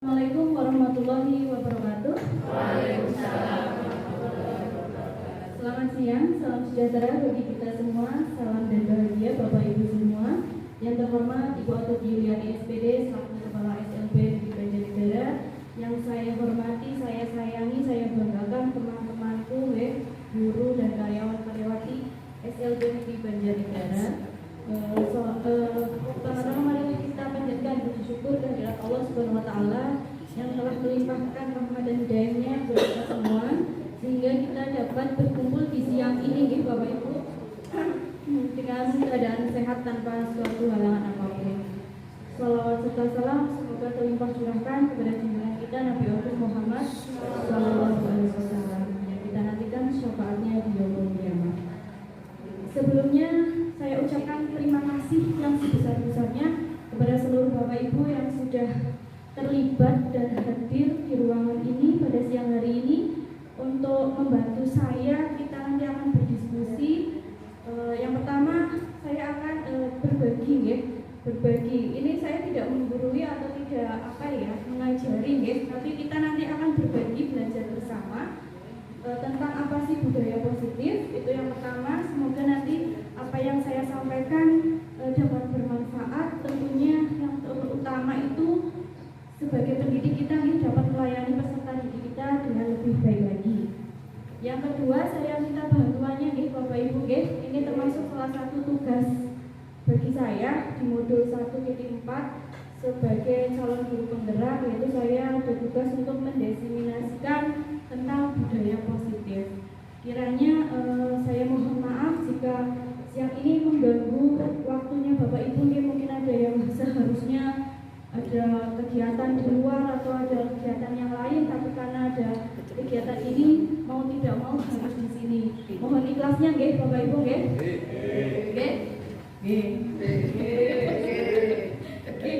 Assalamualaikum warahmatullahi wabarakatuh. Waalaikumsalam. Selamat siang, salam sejahtera bagi kita semua. Salam dan bahagia Bapak Ibu semua. Yang terhormat Ibu Atut Yuliani SPD selaku Kepala SLB di Banjarnegara. Yang saya hormati, saya sayangi, saya banggakan teman-temanku, guru dan karyawan-karyawati SLB di Banjarnegara. Pertama-tama mari kita panjatkan puji syukur kehadirat Allah Subhanahu wa taala yang telah melimpahkan rahmat dan hidayah-Nya kepada kita semua sehingga kita dapat berkumpul di siang ini Bapak Ibu dengan keadaan sehat tanpa suatu halangan apapun. Salawat serta salam semoga terlimpah curahkan kepada junjungan kita Nabi Muhammad sallallahu alaihi wasallam yang kita nantikan syafaatnya di yaumul qiyamah. Sebelumnya saya ucapkan terima kasih yang sebesar-besarnya kepada seluruh Bapak Ibu yang sudah terlibat dan hadir di ruangan ini pada siang hari ini untuk membantu saya. Kita nanti akan berdiskusi. Yang pertama saya akan berbagi. Ini saya tidak menggurui atau tidak mengajari, tapi kita nanti akan berbagi, belajar bersama tentang apa sih budaya positif. Itu yang pertama. Semoga nanti apa yang saya sampaikan dapat bermanfaat. Tentunya yang terutama itu sebagai pendidik kita dapat melayani peserta didik kita dengan lebih baik lagi. Yang kedua, saya minta bantuannya Bapak Ibu. Ini termasuk salah satu tugas bagi saya di modul 1.4 sebagai calon guru penggerak, yaitu saya ada tugas untuk mendesiminasikan tentang budaya positif. Kiranya saya mohon maaf jika siang ini mengganggu waktunya Bapak Ibu. Mungkin ada yang seharusnya ada kegiatan di luar atau ada kegiatan yang lain, tapi karena ada kegiatan ini mau tidak mau harus di sini. Mohon ikhlasnya Bapak Ibu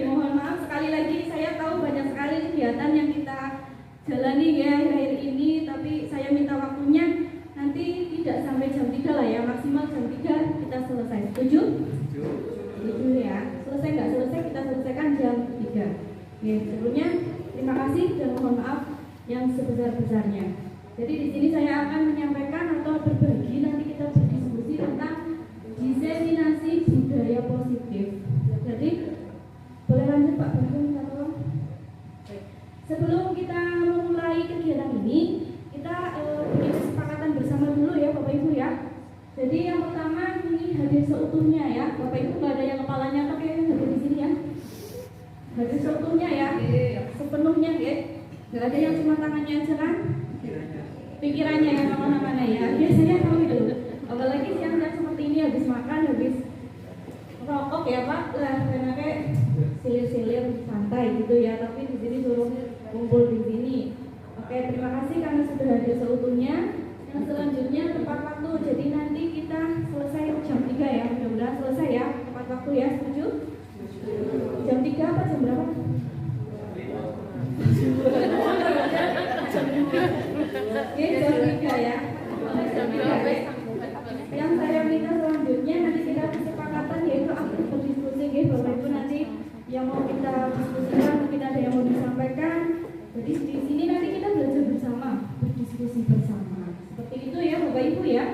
mohon maaf sekali lagi. Saya tahu banyak sekali kegiatan yang kita jalani akhir ini, tapi saya minta waktunya nanti tidak sampai jam 3 lah ya, maksimal jam 3 kita selesai. Setuju? Setuju ya. Selesai nggak selesai kita selesaikan jam 3. Sebelumnya terima kasih dan mohon maaf yang sebesar-besarnya. Jadi di sini saya akan menyampaikan atau berbagi, nanti kita berdiskusi tentang diseminasi budaya positif. Jadi boleh lanjut Pak Bagong, tolong. Sebelum kita memulai kegiatan ini, kita bikin kesepakatan bersama dulu ya Bapak Ibu ya. Jadi yang pertama ini hadir seutuhnya ya Bapak Ibu, nggak ada yang kepalanya pakai hadir di sini ya. Hadir seutuhnya ya, sepenuhnya nggak ada yang cuma tangannya aja kan? Pikirannya yang kemana-mana ya. Biasanya tahu itu. Apalagi siang-siang seperti ini habis makan, habis rokok ya Pak, karena kayak silir-silir santai gitu ya. Tapi di sini suruh kumpul di sini. Oke, terima kasih karena sudah hadir seutuhnya. Yang selanjutnya tepat waktu. Jadi nanti kita selesai jam 3 ya. Mudah-mudahan selesai ya tepat waktu ya. Setuju? Jam 3 apa jam berapa? Jam 3 ya. Yang saya minta selanjutnya nanti kita kesepakatan yaitu aktif berdiskusi Bapak Ibu. Nanti yang mau kita diskusikan, mungkin ada yang mau disampaikan. Jadi di sini nanti kita belajar bersama, berdiskusi bersama. Seperti itu ya Bapak Ibu ya.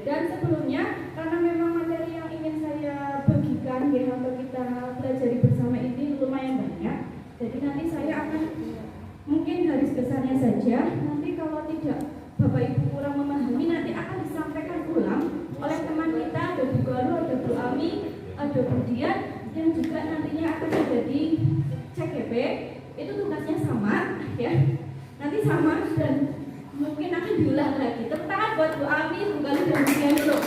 Dan sebelumnya karena memang materi yang ingin saya bagikan atau kita pelajari bersama ini lumayan banyak. Jadi nanti saya akan mungkin garis besarnya saja. Nanti kalau tidak Bapak Ibu kurang memahami, nanti akan disampaikan ulang oleh teman kita, ada Bu Galuh, ada Bu Ami, ada Bu Dian, yang juga nantinya akan menjadi CGP. Itu tugasnya sama ya, nanti sama dan mungkin akan diulang lagi. Tepuk tangan buat Bu Ami, Bu Galuh, dan Bu Dian dulu.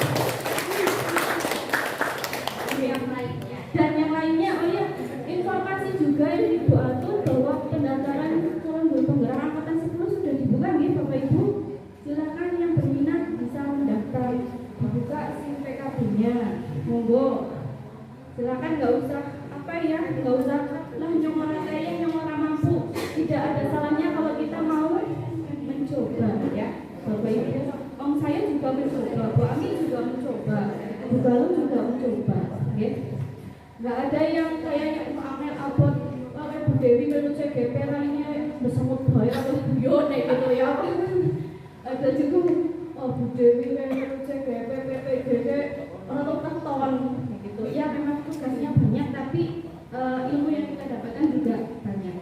Dan yang lainnya, oh ya, informasi juga dari Bu Atut bahwa pendaftaran calon guru penggerak angkatan 10 sudah dibuka Bapak Ibu. Silakan yang berminat bisa mendaftar, dibuka SIM PKB-nya, monggo. Silakan, nggak usah nggak usah lah nyong orang kaya, nyong orang mampu. Tidak ada salahnya kalau kita mau mencoba ya Bapak Ibu. Saya juga mencoba, Bu Ami juga mencoba, Bu Galuh juga mencoba. Nggak ada yang kayaknya Amel abot, Bu Dewi melu CGP lainnya bersambut baik atau guyon gitu ya. Ada juga Bu Dewi cek PPPD orang tahun gitu. Ya memang tugasnya banyak tapi ilmu yang kita dapatkan juga banyak.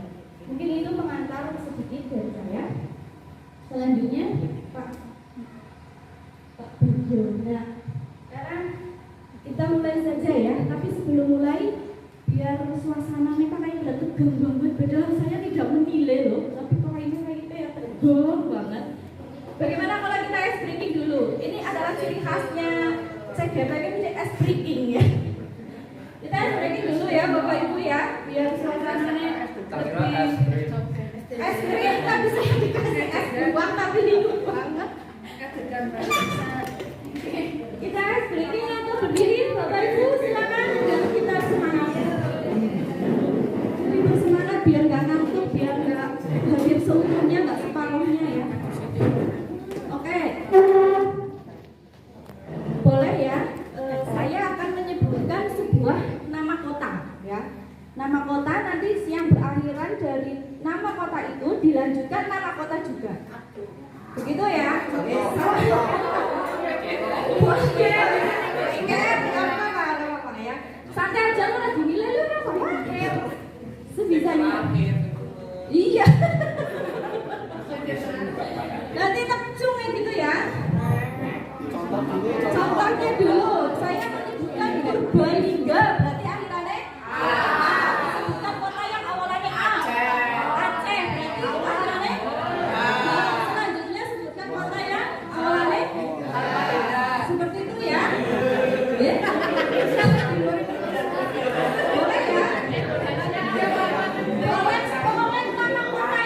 Mungkin itu pengantar sedikit dari saya. Selanjutnya Pak Bejo. Nah, sekarang kita mulai saja ya. Tapi sebelum mulai, biar suasananya kayak udah tegang banget. Padahal saya tidak menilai loh, tapi kayaknya ya tegang banget. Bagaimana kalau kita ice breaking dulu? Ini adalah ciri khasnya CGP ini ice breaking ya. Kita ice breaking dulu ya Bapak Ibu ya, biar suasananya lebih es krim tapi saya dikasih es buah tapi dingin banget. Kita es breaking atau berdiri Bapak Ibu silakan dan kita semangat. Kita semangat biar nggak ngantuk, biar nggak hadir seutuhnya, nggak separuhnya ya. Oke, boleh ya. Saya akan menyebutkan sebuah nama kota ya. Nama kota nanti yang berakhiran dari nama kota itu dilanjutkan nama kota juga. Begitu ya? Oke, apa ya? Santai aja lo lagi nilai lo apa? Sebisanya. Iya. Nanti tepcung gitu ya. Contohnya dulu, saya menyebutkan Purbalingga, berarti akhirannya A. Sebutkan kota yang awalnya A. Aceh, berarti akhirannya A. Selanjutnya sebutkan kota yang awalnya A. Seperti itu ya. Boleh ya? Boleh, pokoknya nama kota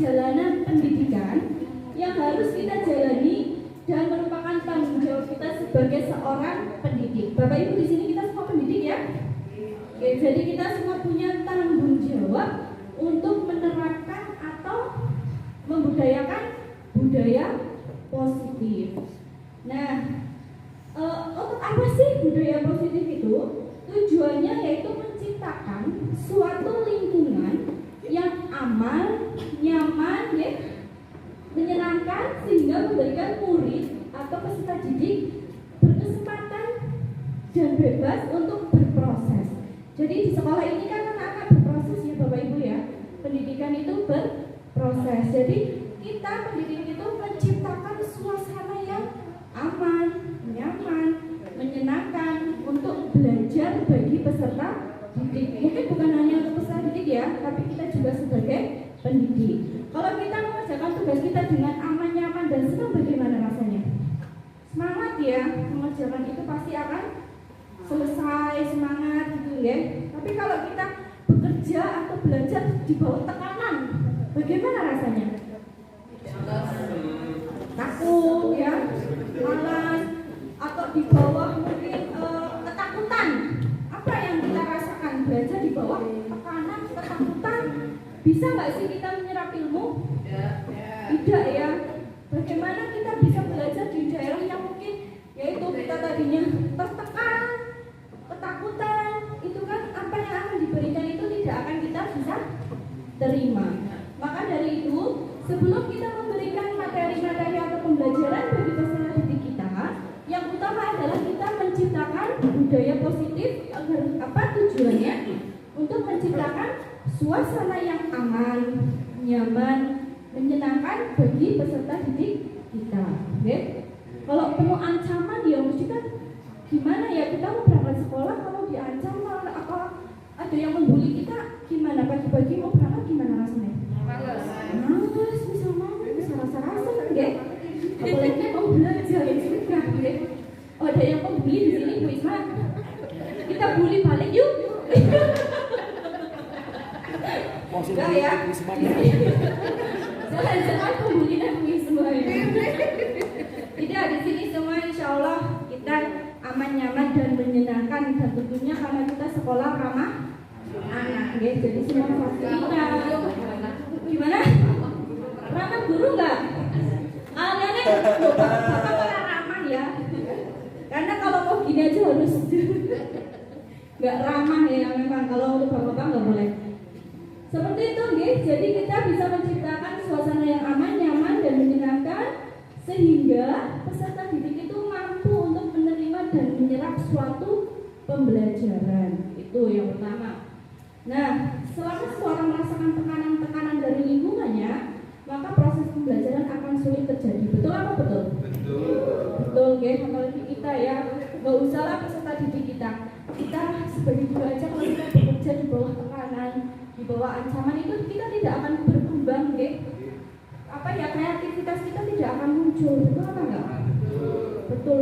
perjalanan pendidikan yang harus kita jalani dan merupakan tanggung jawab kita sebagai seorang pendidik. Bapak Ibu di sini kita semua pendidik ya. Oke, jadi kita semua punya tanggung jawab untuk menerapkan atau membudayakan budaya positif. Nah, untuk apa sih budaya positif itu? Tujuannya yaitu menciptakan suatu lingkungan yang aman, nyaman, ya, menyenangkan sehingga memberikan murid atau peserta didik berkesempatan dan bebas untuk berproses. Jadi di sekolah ini kan anak-anak berproses ya Bapak Ibu ya. Pendidikan itu berproses. Jadi kita pendidik itu menciptakan suasana yang aman, nyaman, menyenangkan untuk belajar bagi peserta didik. Mungkin bukan hanya untuk peserta didik ya, tapi kita juga sebagai pendidik. Kalau kita mengerjakan tugas kita dengan aman, nyaman, dan senang, bagaimana rasanya? Semangat ya, mengerjakan itu pasti akan selesai, semangat gitu ya. Tapi kalau kita bekerja atau belajar di bawah tekanan, bagaimana rasanya? Takut ya, malas, atau di bawah mungkin ketakutan. Apa yang kita rasakan belajar di bawah tekanan, ketakutan? Bisa nggak sih kita menyerap ilmu? Tidak ya. Bagaimana kita bisa belajar di daerah yang mungkin yaitu kita tadinya tertekan, ketakutan, itu kan apa yang akan diberikan itu tidak akan kita bisa terima. Maka dari itu, sebelum kita memberikan materi-materi atau pembelajaran bagi peserta didik kita, yang utama adalah kita menciptakan budaya positif. Agar apa tujuannya? Untuk menciptakan suasana yang aman, nyaman, menyenangkan bagi peserta didik kita. Okay? Kalau penuh ancaman ya mesti kan gimana ya, kita mau berangkat sekolah kalau diancam atau ada yang membuli kita, gimana pagi-pagi mau berangkat gimana rasanya? Males, bisa rasa-rasa kan ya? Apalagi mau belajar juga ya. Oh, ada yang membuli di sini Bu Isma. Kita bully balik yuk. Enggak ya? Jangan membuli dan bully semua ya. Tidak, di sini semua insya Allah kita aman, nyaman, dan menyenangkan, dan tentunya karena kita sekolah ramah anak ya. Jadi semua fasilitas gimana? Ramah guru nggak? Aliannya bapak ramah ya. Karena kalau mau gini aja harus nggak ramah ya memang, kalau untuk bapak-bapak nggak boleh. Seperti itu guys, jadi kita bisa menciptakan suasana yang aman, nyaman, dan menyenangkan sehingga peserta didik itu mampu untuk menerima dan menyerap suatu pembelajaran. Itu yang pertama. Nah, selama seseorang merasakan tekanan-tekanan dari lingkungannya, maka proses pembelajaran akan sulit terjadi. Betul apa betul? Betul, guys. Apalagi kita ya, nggak usahlah peserta didik kita. Kita sebagai guru aja kalau kita bekerja di bawah tekanan, di bawah ancaman itu kita tidak akan berkembang, guys. Apa ya, kreativitas kita tidak akan muncul. Betul apa enggak? Betul,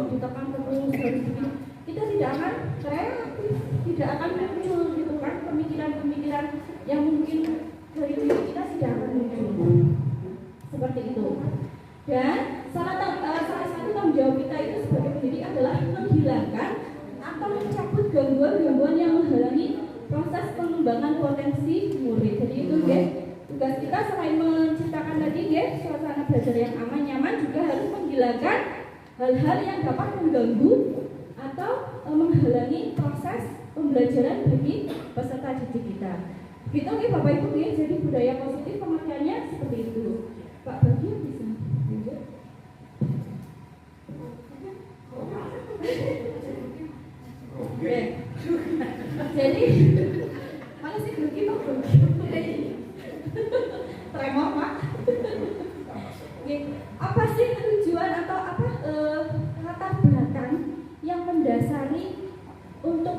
ditekan terus dari sini. Kita tidak akan kreatif, tidak akan muncul gitu kan, pemikiran-pemikiran yang mungkin dari diri kita tidak akan muncul. Seperti itu. Dan salah satu tanggung jawab kita itu sebagai pendidik adalah menghilangkan atau mencabut gangguan-gangguan yang menghalangi proses pengembangan potensi murid. Jadi itu guys, tugas kita selain menciptakan tadi guys suasana belajar yang aman, nyaman, juga harus menghilangkan hal-hal yang dapat mengganggu atau menghalangi proses pembelajaran bagi peserta didik kita. Gitu nih Bapak Ibu ya, jadi budaya positif pengertiannya seperti itu. Pak Bagio bisa lanjut. Oke. Jadi mana sih begitu Pak? Tremor Pak. Apa sih tujuan atau apa latar belakang yang mendasari untuk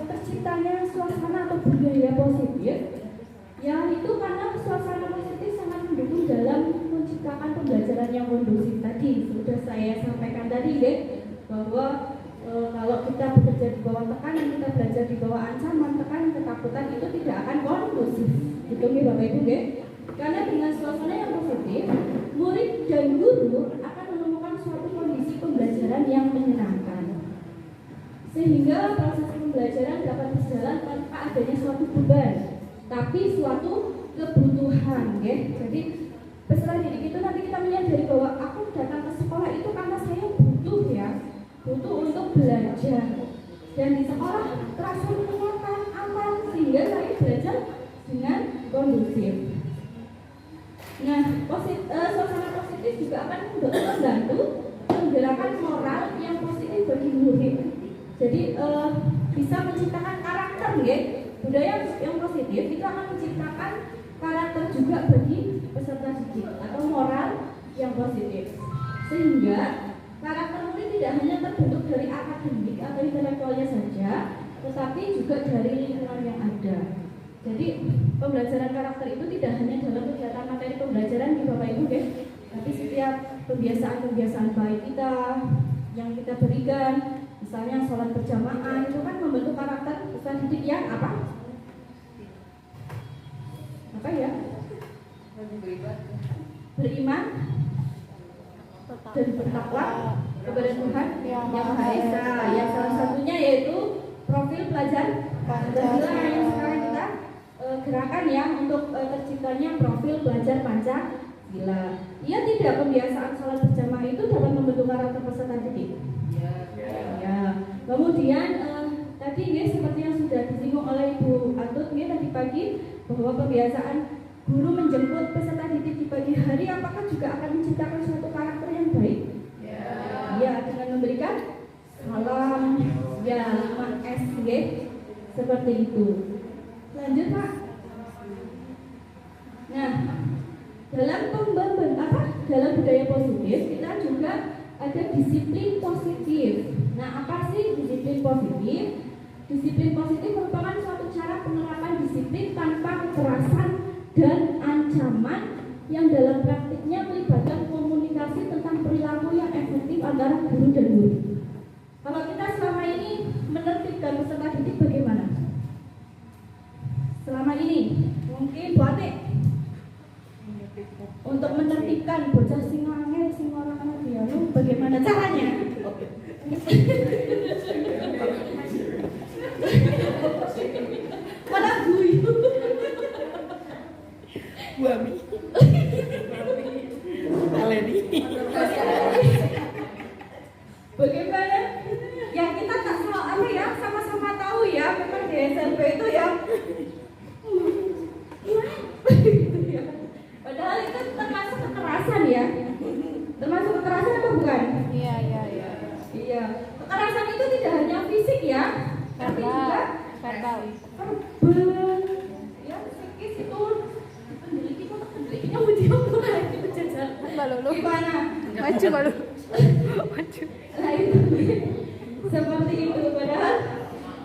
terciptanya suasana atau budaya positif? Ya itu karena suasana positif sangat mendukung dalam menciptakan pembelajaran yang kondusif tadi. Sudah saya sampaikan tadi deh bahwa kalau kita bekerja di bawah tekanan, kita belajar di bawah ancaman, tekanan, ketakutan, itu tidak akan kondusif. Gitu nih Bapak Ibu deh. Karena dengan suasana yang positif, murid dan guru akan menemukan suatu kondisi pembelajaran yang menyenangkan, sehingga proses pembelajaran dapat berjalan tanpa adanya suatu beban, tapi suatu kebutuhan, ya. Jadi peserta didik itu nanti kita menyadari bahwa aku datang ke sekolah itu karena saya butuh, ya, butuh untuk belajar, dan di sekolah terasa menyenangkan, aman, sehingga saya belajar dengan kondusif. Nah, suasana positif juga akan membantu menggerakkan moral yang positif bagi murid. Jadi bisa menciptakan karakter, ya. Budaya yang positif itu akan menciptakan karakter juga bagi peserta didik atau moral yang positif, sehingga karakter murid tidak hanya terbentuk dari akademik atau intelektualnya saja, tetapi juga dari lingkungan yang ada. Jadi pembelajaran karakter itu tidak hanya dalam kegiatan materi pembelajaran di Bapak Ibu, ya, tapi setiap kebiasaan-kebiasaan baik kita yang kita berikan, misalnya sholat berjamaah itu kan membentuk karakter peserta didik yang apa? Apa ya? Beriman dan bertakwa kepada Tuhan yang Maha Esa. Ya, salah satunya yaitu profil pelajar Pancasila yang sekarang kita gerakan, ya, untuk terciptanya profil pelajar Pancasila. Iya tidak, kebiasaan sholat berjamaah itu dapat membentuk karakter peserta didik. Ya. Kemudian tadi, ya, seperti yang sudah disinggung oleh Ibu Atut, ya, tadi pagi, bahwa kebiasaan guru menjemput peserta didik di pagi hari apakah juga akan menciptakan suatu karakter yang baik? Ya, dengan memberikan salam, ya, 5S, ya, seperti itu. Lanjut, Pak. Nah, dalam budaya positif kita juga ada disiplin positif. Nah, apa sih disiplin positif? Disiplin positif merupakan suatu cara penerapan disiplin tanpa kekerasan dan ancaman yang dalam praktiknya melibatkan komunikasi tentang perilaku yang efektif antara guru dan murid. Kalau kita selama ini menertibkan peserta didik bagaimana? Selama ini mungkin Bu Ate untuk menertibkan bocah sing angel sing ora ana dialog bagaimana caranya? Malah guyu. Buami. Aleni. Bagaimana? Ya kita tak apa, ya, sama-sama tahu, ya, memang di SMP itu, ya. Padahal itu termasuk kekerasan, ya. Termasuk kekerasan atau bukan? Iya. Iya. Kekerasan itu tidak hanya fisik, ya, tapi juga verbal. Ya, psikis itu pendeliknya ujian mulai itu jajal. Gimana? Maju. Nah, itu seperti itu. Padahal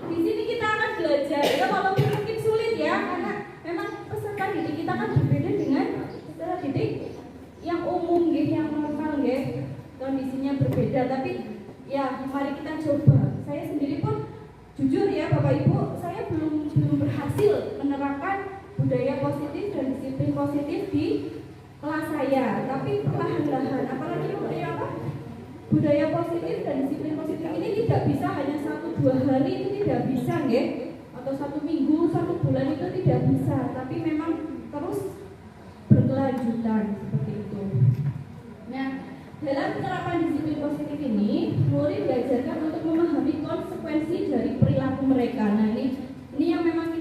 di sini kita akan belajar, ya, walaupun mungkin sulit, ya, karena memang peserta didik kita kan berbeda dengan peserta didik yang umum, gitu, yang normal, gitu. Kondisinya berbeda, tapi ya mari kita coba. Saya sendiri pun jujur, ya, Bapak Ibu, saya belum berhasil menerapkan budaya positif dan disiplin positif di kelas saya, tapi perlahan-lahan. Apalagi budaya positif dan disiplin positif ini tidak bisa hanya 1-2 hari, itu tidak bisa, ya, atau 1 minggu, 1 bulan itu tidak bisa, tapi memang terus berkelanjutan seperti itu. Nah, dalam penerapan disiplin positif ini, murid diajarkan untuk memahami konsekuensi dari perilaku mereka. Nah, ini yang memang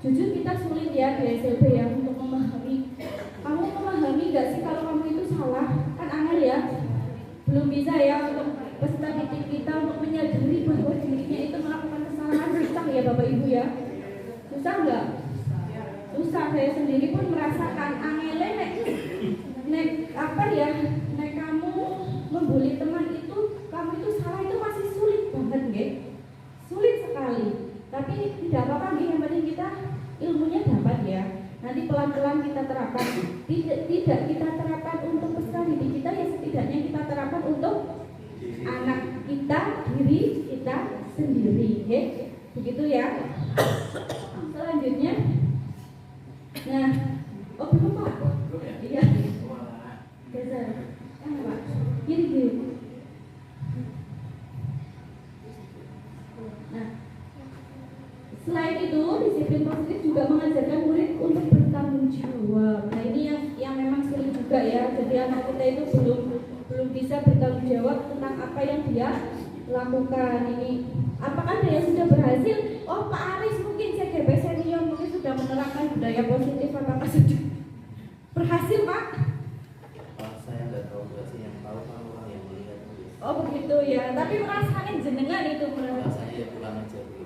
jujur kita sulit, ya, di SLB, ya, untuk memahami. Kamu memahami gak sih kalau kamu itu salah? Kan angel, ya. Belum bisa, ya, untuk peserta didik kita untuk menyadari bahwa dirinya itu melakukan kesalahan. Susah, ya, Bapak Ibu, ya. Susah nggak? Susah. Saya sendiri pun merasakan angele nek kamu membuli teman itu, kamu itu salah, itu masih sulit banget, nggih. Sulit sekali. Tapi tidak apa-apa, nggih, yang penting kita ilmunya dapat, ya. Nanti pelan-pelan kita terapkan. Tidak kita terapkan untuk peserta didik kita, ya, setidaknya kita terapkan untuk anak kita, diri kita sendiri, ya. Begitu, ya. Selanjutnya, nah, Oh belum Pak? Belum ya? Iya. Geser. Pak. Gini. Nah, selain itu disiplin positif juga mengajarkan murid untuk bertanggung jawab. Nah ini yang memang sulit juga ya. Jadi anak kita itu belum bisa bertanggung jawab tentang apa yang dia lakukan. Ini apakah ada yang sudah berhasil? Oh Pak Aris mungkin CGP senior mungkin sudah menerapkan budaya positif, apakah sudah berhasil Pak? Saya nggak tahu sih, yang tahu kan orang yang melihat. Oh begitu ya, tapi merasakan jenengan itu Rasanya ya pulang aja dulu.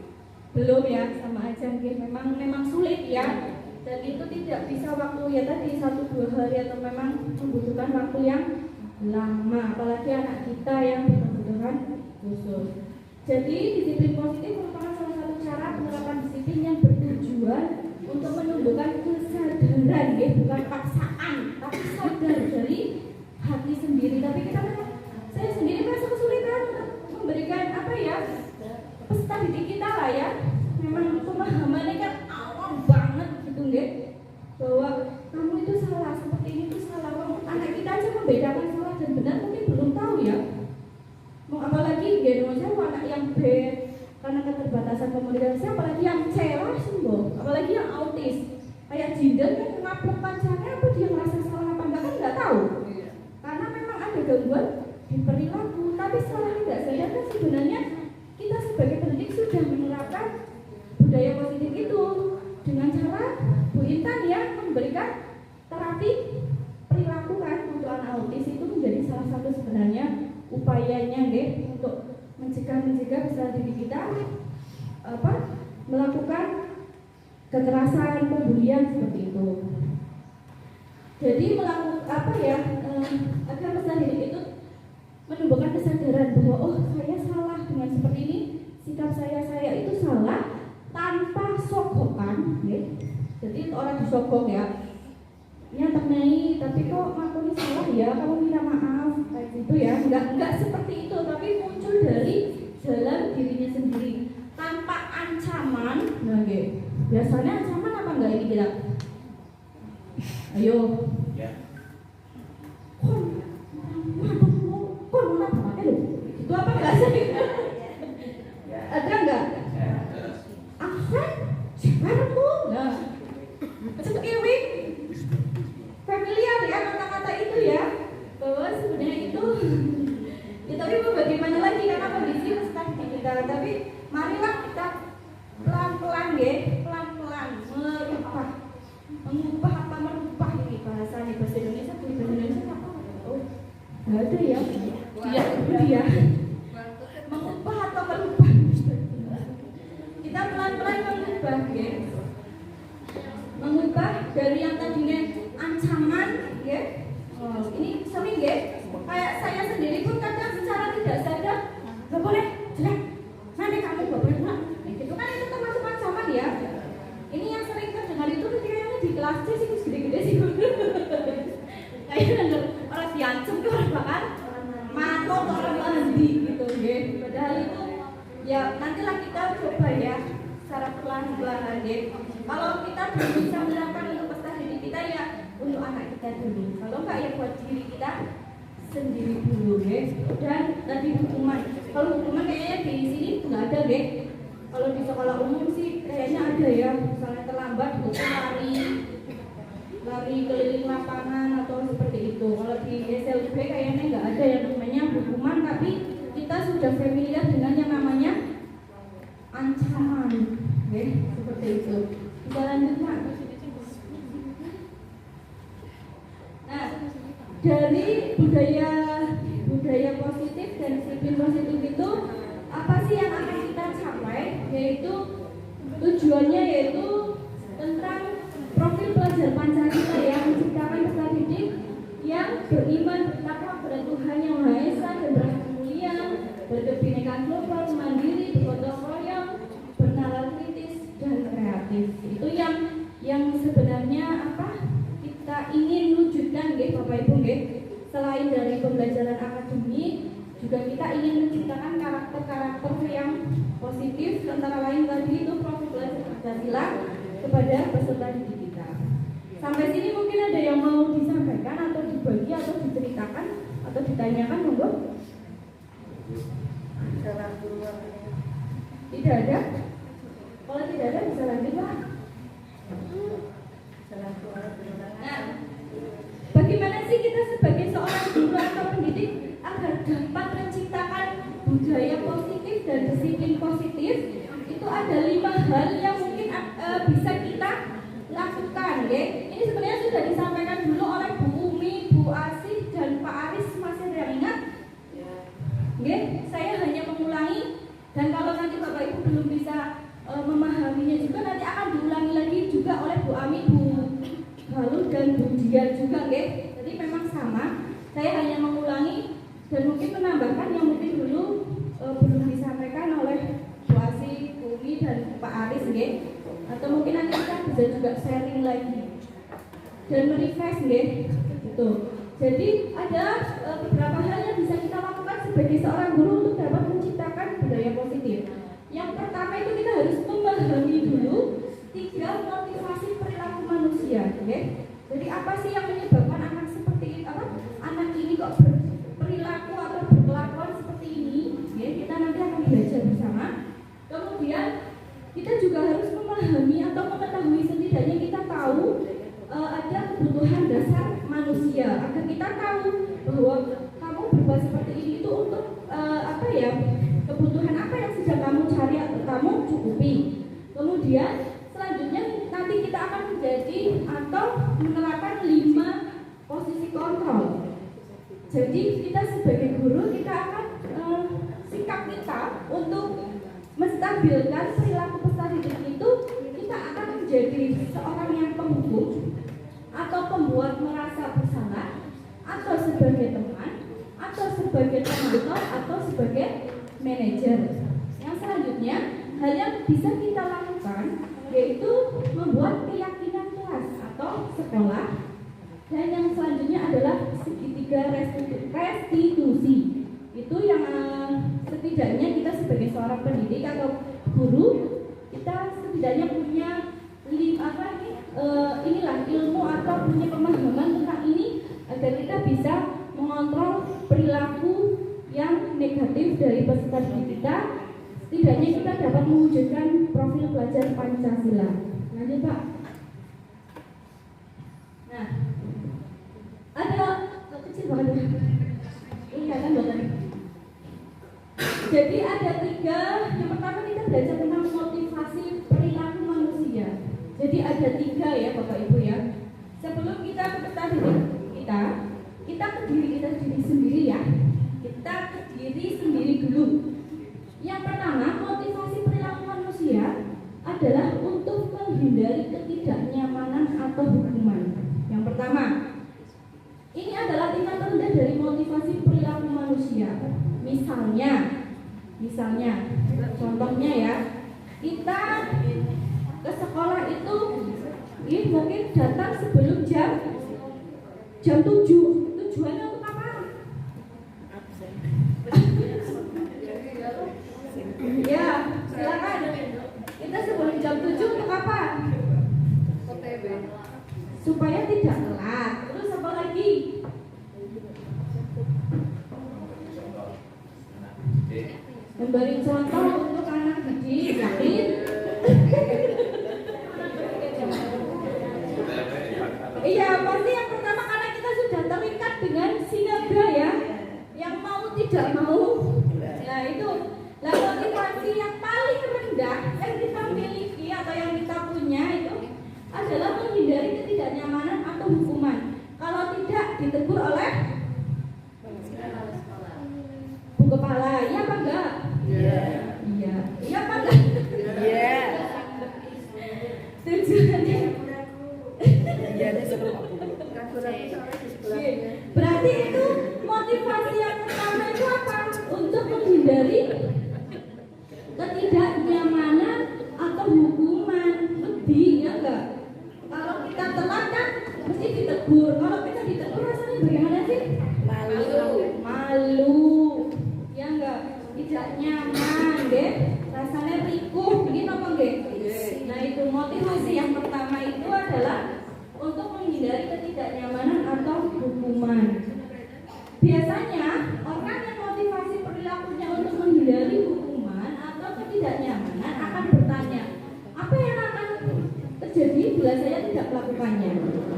belum ya, sama aja mungkin memang sulit ya, dan itu tidak bisa waktu ya tadi 1-2 hari atau memang membutuhkan waktu yang lama, apalagi anak kita yang berkebutuhan khusus. Jadi disiplin positif merupakan salah satu cara penerapan disiplin yang bertujuan untuk menumbuhkan kesadaran, ya bukan paksaan, tapi sadar dari hati sendiri. Tapi kita memang saya sendiri merasa kesulitan memberikan apa ya pesan didik kita lah ya. Memang pemahamannya kan awam banget gitu nggih, bahwa kamu itu salah, seperti ini itu salah. Anak kita aja membedakan salah dan benar mungkin belum tahu ya. Mau apalagi genosnya anak yang B karena keterbatasan komunikasi, apalagi yang C langsung apalagi yang autis kayak Jinder kan ngaplok pacarnya apa dia merasa salah apa enggak kan nggak tahu karena memang ada gangguan di perilaku. Tapi setelah tidak sadar kan sebenarnya kita sebagai pendidik sudah menerapkan budaya positif itu dengan cara Bu Intan ya memberikan terapi perilaku kan untuk anak autis. Itu menjadi salah satu sebenarnya upayanya deh untuk mencegah kesalahan diri kita melakukan kekerasan, pembulian seperti itu. Jadi melakukan agar pesan diri itu menumbuhkan kesadaran bahwa oh saya salah dengan seperti ini, sikap saya itu salah tanpa sogokan, ya. Jadi orang disogok ya, nyata nih, tapi kok aku ini salah ya, kamu minta maaf kayak gitu ya, enggak seperti itu, tapi muncul dari dalam dirinya sendiri tanpa ancaman. Nah, biasanya ancaman apa enggak ini kita? Ayo. Ya. Itu apa enggak sih? Ada enggak? Afan, siapa? Nah, seperti familiar ya kata-kata itu ya, bahwa sebenarnya itu ya tapi mau bagaimana lagi karena kondisi stagnan kita. Tapi marilah kita pelan-pelan mengubah apa merubah ini bahasa Indonesia apa? Oh, nggak ada ya. Dia mengubah atau merubah. Kita pelan-pelan mengubah dari yang tadinya ancaman, ya. Oh, ini sering ya. Kayak saya sendiri pun kadang secara tidak sadar, nggak boleh jelek, nanti kamu nggak boleh pulang. Itu kan itu termasuk ancaman ya. Ini yang sering terdengar itu ketika di kelas C sih gede-gede sih. Kayak dengar orang diancam tuh orang bahkan manut orang mandi gitu, ya. Padahal itu ya nantilah kita coba ya secara perlahan-lahan ya. Kalau kita belum bisa menerapkan untuk pesan diri kita ya untuk anak kita dulu. Kalau enggak ya buat diri kita sendiri dulu ya. Dan tadi hukuman. Kalau hukuman kayaknya di sini nggak ada deh. Kalau di sekolah umum sih kayaknya ada ya. Misalnya terlambat hukum lari keliling lapangan atau seperti itu. Kalau di SLB kayaknya nggak ada yang namanya hukuman, tapi kita sudah familiar dengan yang namanya ancaman, ya, seperti itu. Kita lanjut Pak. Nah, dari budaya positif dan disiplin positif itu apa sih yang akan kita capai? Yaitu tujuannya yaitu tentang profil pelajar Pancasila yang menciptakan peserta didik yang beriman, bertakwa kepada Tuhan Yang Maha Esa dan beragama mulia, berkebinekaan global, mandiri, bergotong royong, bernalar kritis dan kreatif. Itu yang sebenarnya kita ingin wujudkan, Bapak Ibu, selain dari pembelajaran akademik, juga kita ingin menciptakan karakter-karakter yang positif, antara lain tadi itu profil pelajar Pancasila kepada peserta didik kita. Sampai sini mungkin ada yang mau disampaikan atau dibagi atau diceritakan atau ditanyakan, monggo. Tidak ada? Kalau tidak ada bisa lanjut, Pak. Nah, bagaimana sih kita sebagai seorang guru atau pendidik agar dapat menciptakan budaya positif dan disiplin positif? Itu ada 5 hal yang mungkin bisa kita lakukan, ya. Ini sebenarnya sudah disampaikan dulu oleh Bu Umi, Bu Asih, dan Pak Aris. Masih ada yang ingat? Ya, saya hanya mengulangi. Dan kalau nanti Bapak Ibu belum bisa memahaminya juga, nanti akan diulangi lagi juga oleh Bu Ami, Bu Halu, dan Bu Dian juga, ya. Jadi memang sama. Saya hanya mengulangi dan mungkin menambahkan yang mungkin dulu belum disampaikan oleh Bu Asih, Bu Umi, dan Pak Aris, ya. Atau mungkin nanti kita bisa juga sharing lagi dan merefresh, ya. Gitu. Jadi ada beberapa hal yang bisa kita lakukan sebagai seorang guru untuk dapat menciptakan budaya positif. Yang pertama itu kita harus memahami dulu 3 motivasi perilaku manusia, ya. Jadi apa sih yang menyebabkan anak seperti ini, anak ini kok berperilaku atau berkelakuan seperti ini, ya. Kita nanti akan belajar bersama. Kemudian kita juga harus memahami atau mengetahui, setidaknya kita tahu ada kebutuhan dasar manusia, agar kita tahu bahwa kamu berbuat seperti ini itu untuk kebutuhan apa yang sedang kamu cari atau kamu cukupi. Kemudian selanjutnya nanti kita akan menjadi atau menerapkan 5 posisi kontrol. Jadi kita sebagai guru kita akan sikap kita untuk menstabilkan perilaku peserta didik itu, kita akan menjadi seorang yang penghukum atau pembuat merasa bersalah, atau sebagai teman, atau sebagai pemantau, atau sebagai manajer. Yang selanjutnya, hal yang bisa kita lakukan yaitu membuat keyakinan kelas atau sekolah. Dan yang selanjutnya adalah segitiga restitusi. Itu yang setidaknya kita sebagai seorang pendidik atau guru, kita setidaknya punya ilmu atau punya pemahaman tentang ini, agar kita bisa mengontrol perilaku yang negatif dari peserta didik kita. Setidaknya kita dapat mewujudkan profil pelajar Pancasila. Lanjut, Pak. Nah, ada kecil banget. Iya kan, Dokter? Jadi ada 3. Yang pertama kita belajar tentang motivasi perilaku manusia. Jadi ada 3 ya Bapak Ibu ya. Sebelum kita ke peserta didik kita ke diri kita sendiri ya. Kita ke diri sendiri dulu. Yang pertama, motivasi perilaku manusia adalah untuk menghindari ketidaknyamanan atau hukuman. Yang pertama, ini adalah tingkat rendah dari motivasi perilaku manusia. Misalnya, contohnya ya, kita ke sekolah itu ini mungkin datang sebelum jam 7. Tujuannya untuk apa? Ya, silakan. Kita sebelum jam 7 untuk apa? Supaya tidak telat. Terus apa lagi? Memberi contoh untuk anak didik, yakin? Iya, pasti yang pertama karena kita sudah terikat dengan siaga ya, yang mau tidak mau. Nah itu, lah motivasi yang paling rendah yang kita miliki atau yang kita punya itu adalah menghindari ketidaknyamanan atau hukuman. Kalau tidak ditegur oleh Bu Kepala, iya apa enggak? Iya. Iya apa enggak? Iya. Tujuannya. Iya, dia sebelum Berarti itu motivasi yang pertama itu apa? Untuk menghindari ketidaknyamanan atau hukuman lebih, ya enggak? Kalau kita telat kan mesti ditegur. Kalau kita ditegur rasanya bagaimana sih? Malu. Ya enggak? Tidak nyaman, deh. Rasanya rikuh, begini apa enggak? Nah itu motivasi yang pertama itu adalah untuk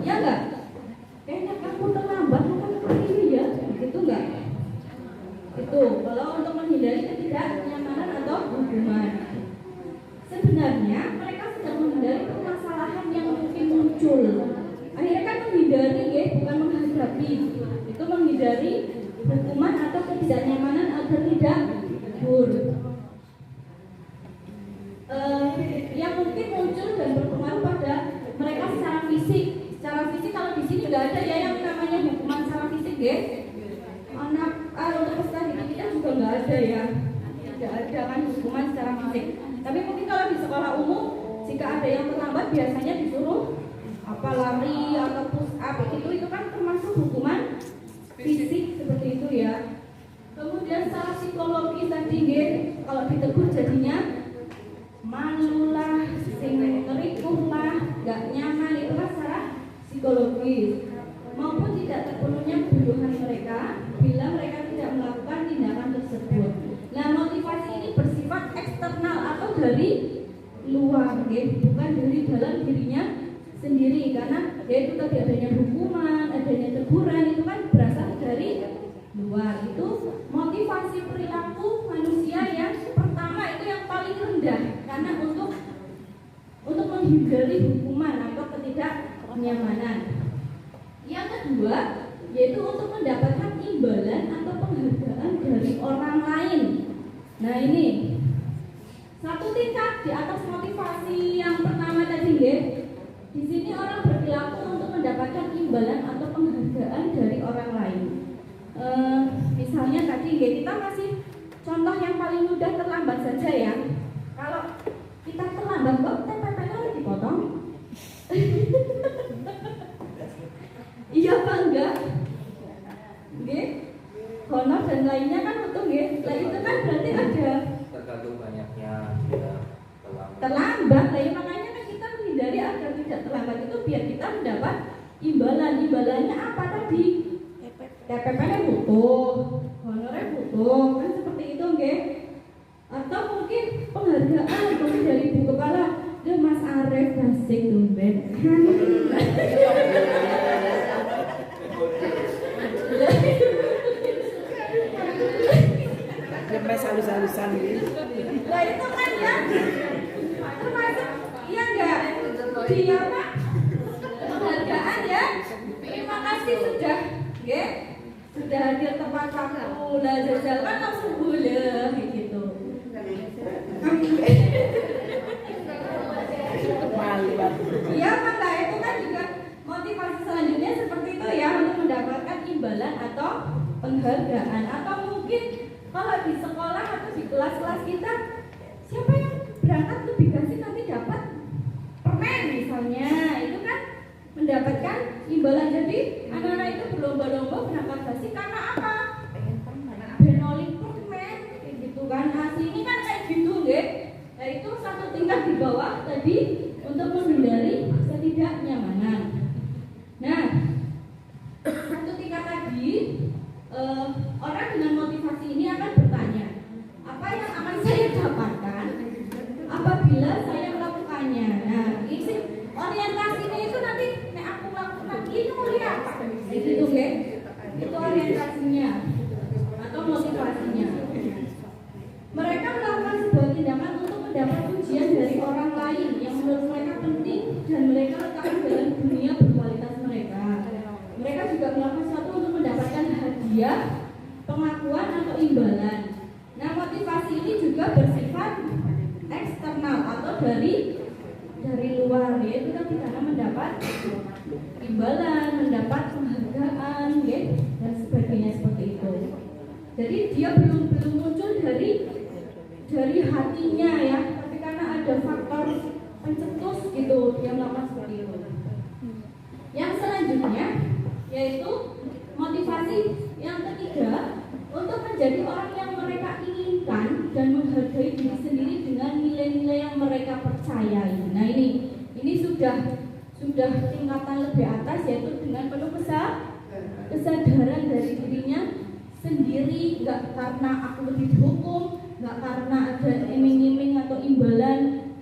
Ya enggak? Kayaknya kamu terlambat bukan seperti ini ya, gitu enggak? Itu kalau untuk menghindari ketidaknyamanan atau hukuman. Sebenarnya mereka sedang menghindari permasalahan yang mungkin muncul. Akhirnya kan menghindari ya, bukan menghadapi. Itu menghindari hukuman atau ketidaknyamanan agar tidak gugur. Yang mungkin muncul dan berpengaruh pada mereka secara fisik. Secara fisik kalau di sini nggak ada ya yang namanya hukuman secara fisik ya. Anak untuk peserta didik kita juga nggak ada ya. Tidak ada kan hukuman secara fisik. Tapi mungkin kalau di sekolah umum jika ada yang terlambat biasanya disuruh apa lari atau push up itu kan termasuk hukuman fisik seperti itu ya. Kemudian secara psikologis tadi kalau ditegur jadinya malu lah, ngerikuh lah, gak nyaman, itu kan secara psikologis. Maupun tidak terpenuhnya kebutuhan mereka bila mereka tidak melakukan tindakan tersebut. Nah, motivasi ini bersifat eksternal atau dari luar, bukan dari dalam dirinya sendiri. Karena yaitu tadi adanya hukuman, adanya teguran itu kan berasal dari luar. Itu motivasi perilaku manusia yang pertama itu yang paling rendah karena untuk menghindari hukuman atau ketidaknyamanan. Yang kedua yaitu untuk mendapatkan imbalan atau penghargaan dari orang lain. Nah ini satu tingkat di atas motivasi yang pertama tadi di sini orang berperilaku untuk mendapatkan imbalan atau penghargaan dari orang lain. Misalnya tadi kita masih contoh yang paling mudah terlambat saja ya. Kalau kita terlambat kok TPP-nya dipotong. Iya apa enggak? Honor dan lainnya kan utuh Lah itu kan berarti ada tergantung banyaknya dia terlambat. Lah ya makanya kan kita menghindari agar tidak terlambat itu biar kita mendapat imbalan. Imbalannya apa tadi? TPP-nya butuh, honornya butuh, kan seperti itu Atau mungkin penghargaan dari ibu kepala, Mas Arif asik tumben. Lemes halus-halusan gitu. Nah itu kan ya termasuk iya enggak dia Pak penghargaan ya. Terima kasih sudah sudah hadir tepat waktu lah jajal kan langsung boleh gitu. Iya Pak, itu kan juga motivasi selanjutnya seperti itu ya, untuk mendapatkan imbalan atau penghargaan. Atau mungkin kalau di sekolah atau di kelas-kelas kita siapa yang berangkat lebih kasih nanti dapat permen misalnya, itu kan mendapatkan imbalan. Jadi anak-anak itu berlomba-lomba berangkat kasih karena apa? Benolin permen gitu kan. Asli ini kan kayak gitu Nah itu satu tingkat di bawah tadi untuk menghindari ketidaknyamanan. Nah satu tingkat tadi orang dengan motivasi ini akan bertanya, apa yang akan saya dapatkan apabila saya melakukannya. Nah ini orientasinya itu nanti aku lakukan ini mau lihat gitu itu orientasinya atau motivasinya. Mereka melakukan sebuah tindakan untuk mendapat pujian dari orang lain yang menurut mereka penting dan mereka letakkan dalam dunia berkualitas mereka. Mereka juga melakukan sesuatu untuk mendapatkan hadiah, pengakuan atau imbalan. Nah motivasi ini juga bersifat eksternal atau dari luar, yaitu kan karena mendapat imbalan, mendapat penghargaan, dan sebagainya seperti itu. Jadi dia belum muncul dari hatinya ya, tapi karena ada faktor pencetus gitu dia melakukan seperti itu. Yang selanjutnya yaitu motivasi yang ketiga untuk menjadi orang yang mereka inginkan dan menghargai diri sendiri dengan nilai-nilai yang mereka percayai. Nah ini sudah tingkatan lebih atas, yaitu dengan penuh kesadaran dari dirinya sendiri, nggak karena aku lebih dihukum, nggak karena ada iming-iming atau imbalan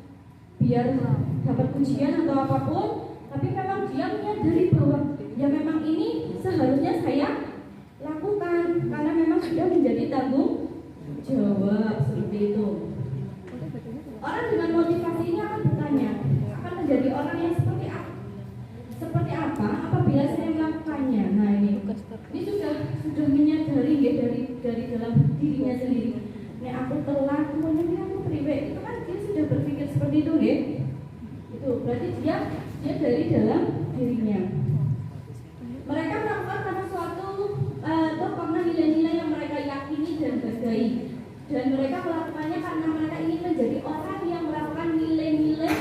biar dapat pujian atau apapun, tapi memang dia menyadari bahwa ya memang ini seharusnya saya lakukan karena memang sudah menjadi tanggung jawab seperti itu. Orang dengan motivasi ini akan bertanya, akan menjadi orang yang seperti apa apabila saya melakukannya. Nah ini sudah menyadari ya, dari dalam dirinya sendiri. Nek aku telat, kemudian aku priwet, itu kan dia sudah berpikir seperti itu ya. Itu berarti dia dari dalam dirinya. Mereka melakukan karena suatu atau karena nilai-nilai yang mereka yakini dan hargai. Dan mereka melakukannya karena mereka ingin menjadi orang yang melakukan nilai-nilai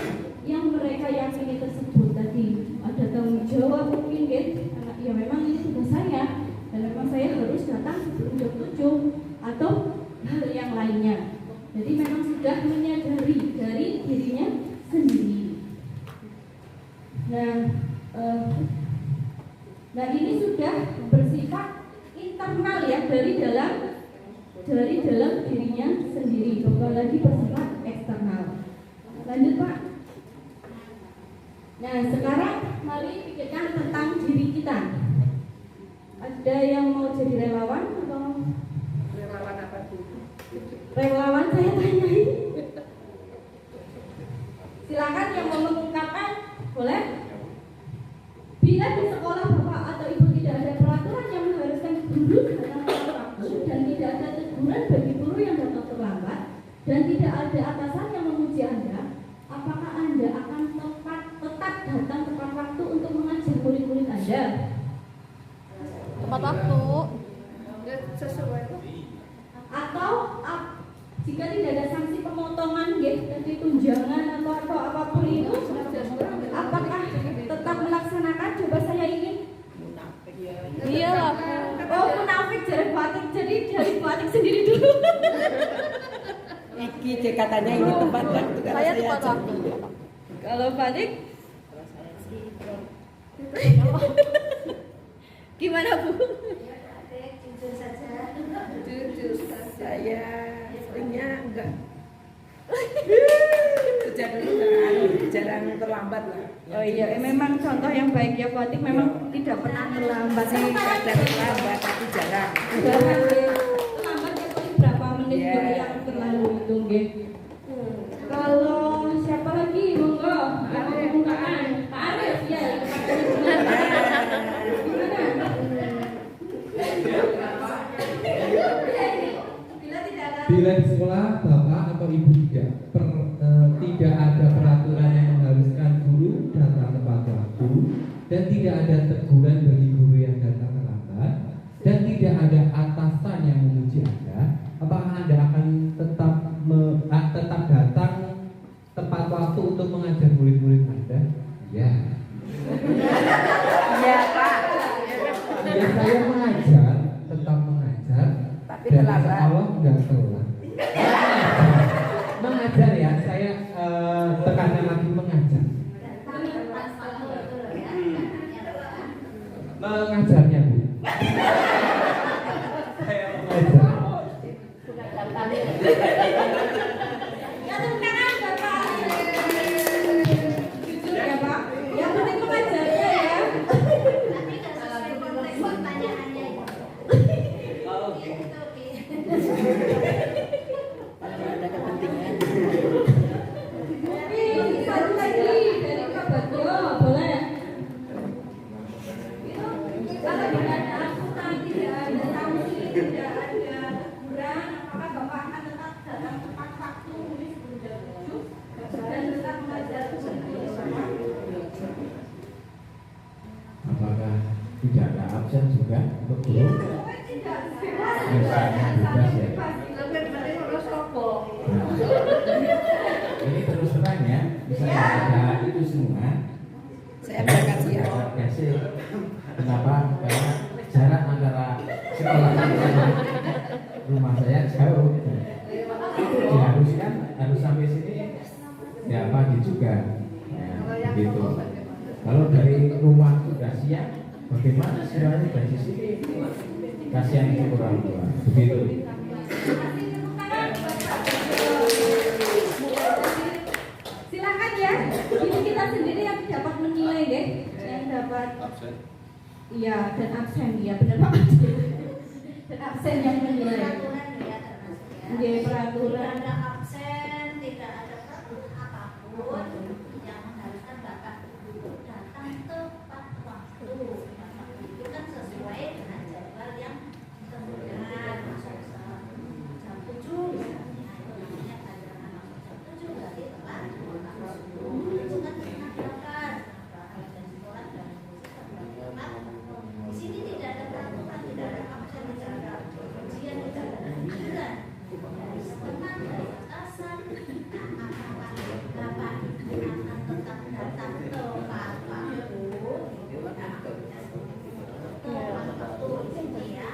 yang mereka yakini tersebut. Tadi ada tanggung jawab mungkin kan, karena ya memang ini tugas saya dan memang saya harus datang sebelum jam 7 atau hal yang lainnya. Jadi memang sudah menyadari dari dirinya sendiri. Nah ini sudah bersifat internal ya, dari dalam dirinya sendiri, bukan lagi bersifat eksternal. Lanjut Pak. Nah sekarang mari pikirkan tentang diri kita. Ada yang mau jadi relawan atau Relawan apa tuh? relawan saya tanyai? Silakan yang mau mengungkapkan, boleh. Bila di sekolah Bapak atau Ibu tidak ada peraturan yang mengharuskan guru datang tepat waktu dan tidak ada teguran bagi guru yang datang terlambat dan tidak ada atasan yang memuji Anda, apakah Anda akan tetap datang tepat waktu untuk mengajar murid-murid Anda? Tepat waktu. Sesuai. Atau jika tidak ada sanksi pemotongan, jadi tunjangan atau apapun itu, apakah tetap melaksanakan? Coba saya ingin. Iya lah. Oh, munafik jadi batik sendiri dulu. Iki katanya ini tepat waktu. Saya tepat waktu. Kalau batik, gimana Bu? Jujur saya seringnya enggak. Jarang terlambat lah. Oh iya, memang contoh yang baik ya batik memang tidak pernah terlambat. Masih kadang terlambat tapi jarang. Terlambat ya paling berapa menit yang terlalu itu nggih. Kalau siapa lagi monggo ada pembukaan Pak Arif ya. Bila di sekolah Bapak atau Ibu tidak ada peraturan yang mengharuskan guru datang tepat waktu dan tidak ada teguran bagi guru yang datang terlambat dan tidak ada atasan yang memuji Anda, apakah Anda akan tetap datang tepat waktu untuk mengajar murid-murid Anda? Ya. Iya Pak. Ya saya mengajar, tetap mengajar, Tapi dan terlambat. insya Allah nggak telat. Mengajar ya, saya tekankan lagi mengajar. Mengajarnya Bu. Saya mengajar. Ya tepuk tangan Bapak. Jujur ya Pak. Yang penting mengajarnya ya. Ada kepentingan. Oke, satu lagi dari Kak Badro, boleh? Kalau tidak ada aturan, tidak ada sanksi, tidak ada teguran, apakah Bapak akan tetap datang tepat waktu mungkin sebelum jam 7 dan tetap mengajar murid-murid Bapak? Apakah tidak ada absen juga untuk guru? Tidak, bebas. Misalnya bebas ya. Ini terus terang ya, misalnya ada itu semua. Saya berangkat siang. Hasil. Kenapa? Karena jarak antara sekolah dan rumah saya jauh. Itu diharuskan harus sampai sini ya pagi juga. Ya, gitu. Kalau dari rumah sudah siang, bagaimana sebenarnya dari sini? Kasihan itu orang tua. Begitu. Silakan ya, ini kita sendiri yang dapat menilai deh. dapat absen. iya dan absen ya benar Pak. Dan absen yang menilai. Peraturan ya termasuk ya. Oke, peraturan. Tidak ada absen, tidak ada peraturan apapun yang mengharuskan Bapak Ibu datang tepat waktu. Bapak Ibu kan sesuai dengan jadwal yang ditentukan. Masuk jam 7 misalnya, itu namanya pelajaran masuk jam 7 berarti tepat jam 10. Itu kan setengah 8. Dan sekolah dan di sini tidak ada peraturan, tidak ada absen, tidak ada ujian, tidak ada aturan dari teman, dari atasan. Bapak akan tetap datang tepat waktu. Tepat waktu di sini ya.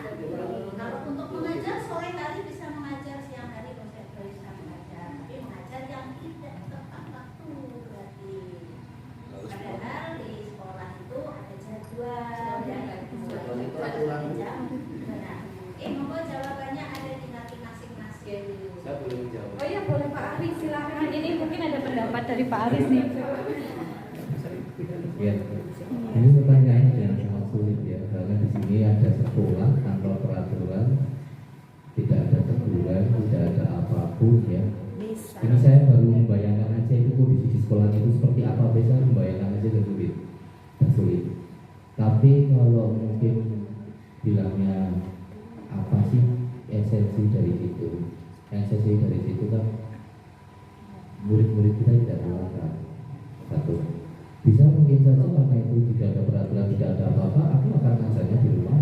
Kalau untuk mengajar sore hari bisa mengajar, siang hari bisa mengajar, tapi mengajar yang tidak tepat waktu berarti. Padahal di sekolah itu ada jadwal ya, ada jam. Nah, monggo jawabannya ada di nanti masing-masing. Saya boleh menjawab. Oh iya boleh Pak Aris silakan. Ini mungkin ada pendapat dari Pak Aris nih. Ya, ini pertanyaan yang sangat sulit ya, karena di sini ada sekolah tanpa peraturan, tidak ada teguran, tidak ada apapun ya. Bisa. Ini saya baru membayangkan aja itu kondisi di sekolah itu seperti apa, bisa membayangkan aja dan sulit. Tapi kalau mungkin bilangnya apa sih esensi dari situ? Esensi dari situ kan murid-murid kita tidak belajar. Satu, bisa mungkin saja karena itu tidak ada peraturan, tidak ada apa-apa, aku akan ngajarnya di rumah,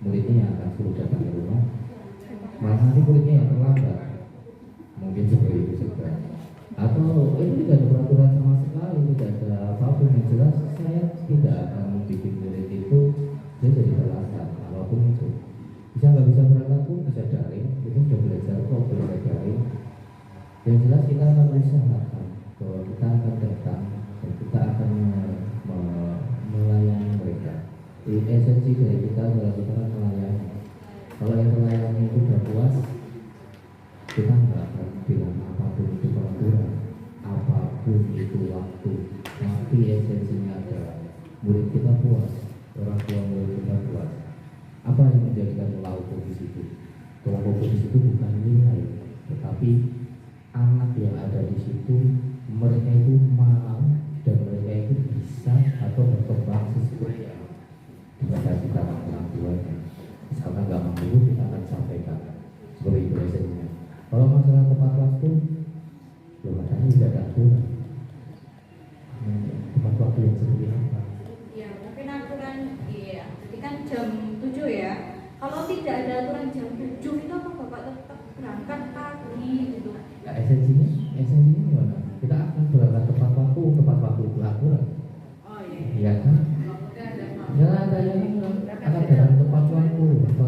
muridnya yang akan suruh datang ke rumah, malah nanti muridnya yang terlambat. Mungkin seperti itu juga. Atau itu tidak ada peraturan sama sekali, tidak ada apapun yang jelas. Saya tidak akan membuat murid itu dia jadi terlambat apapun itu. Bisa nggak bisa berangkat pun bisa daring, itu sudah belajar kok belajar daring. Yang jelas kita akan usahakan bahwa kita akan datang dan kita akan melayani mereka. Jadi esensi dari kita adalah kita akan melayani. Kalau yang melayani itu sudah puas, kita nggak akan bilang apapun itu peraturan, apapun itu waktu. Tapi esensinya adalah murid kita puas, orang tua murid kita puas. Apa yang menjadikan tolak ukur di situ? Tolak ukur di situ bukan nilai, tetapi anak yang ada di situ, mereka itu mau dan mereka itu bisa atau berkembang sesuai yang dikasih orang tuanya. Misalkan nggak mampu, kita akan sampaikan seperti itu esensinya. Kalau masalah tepat waktu, belum ada tidak ada aturan. Tepat waktu yang seperti apa? Ya mungkin aturan iya. Jadi kan jam 7 ya. Kalau tidak ada aturan jam 7 itu apa Bapak tetap berangkat pagi gitu. Ya, esensinya gimana? Kita akan berangkat tepat waktu itu aturan. Oh iya. Iya kan? Ya ada yang akan datang tepat waktu apa?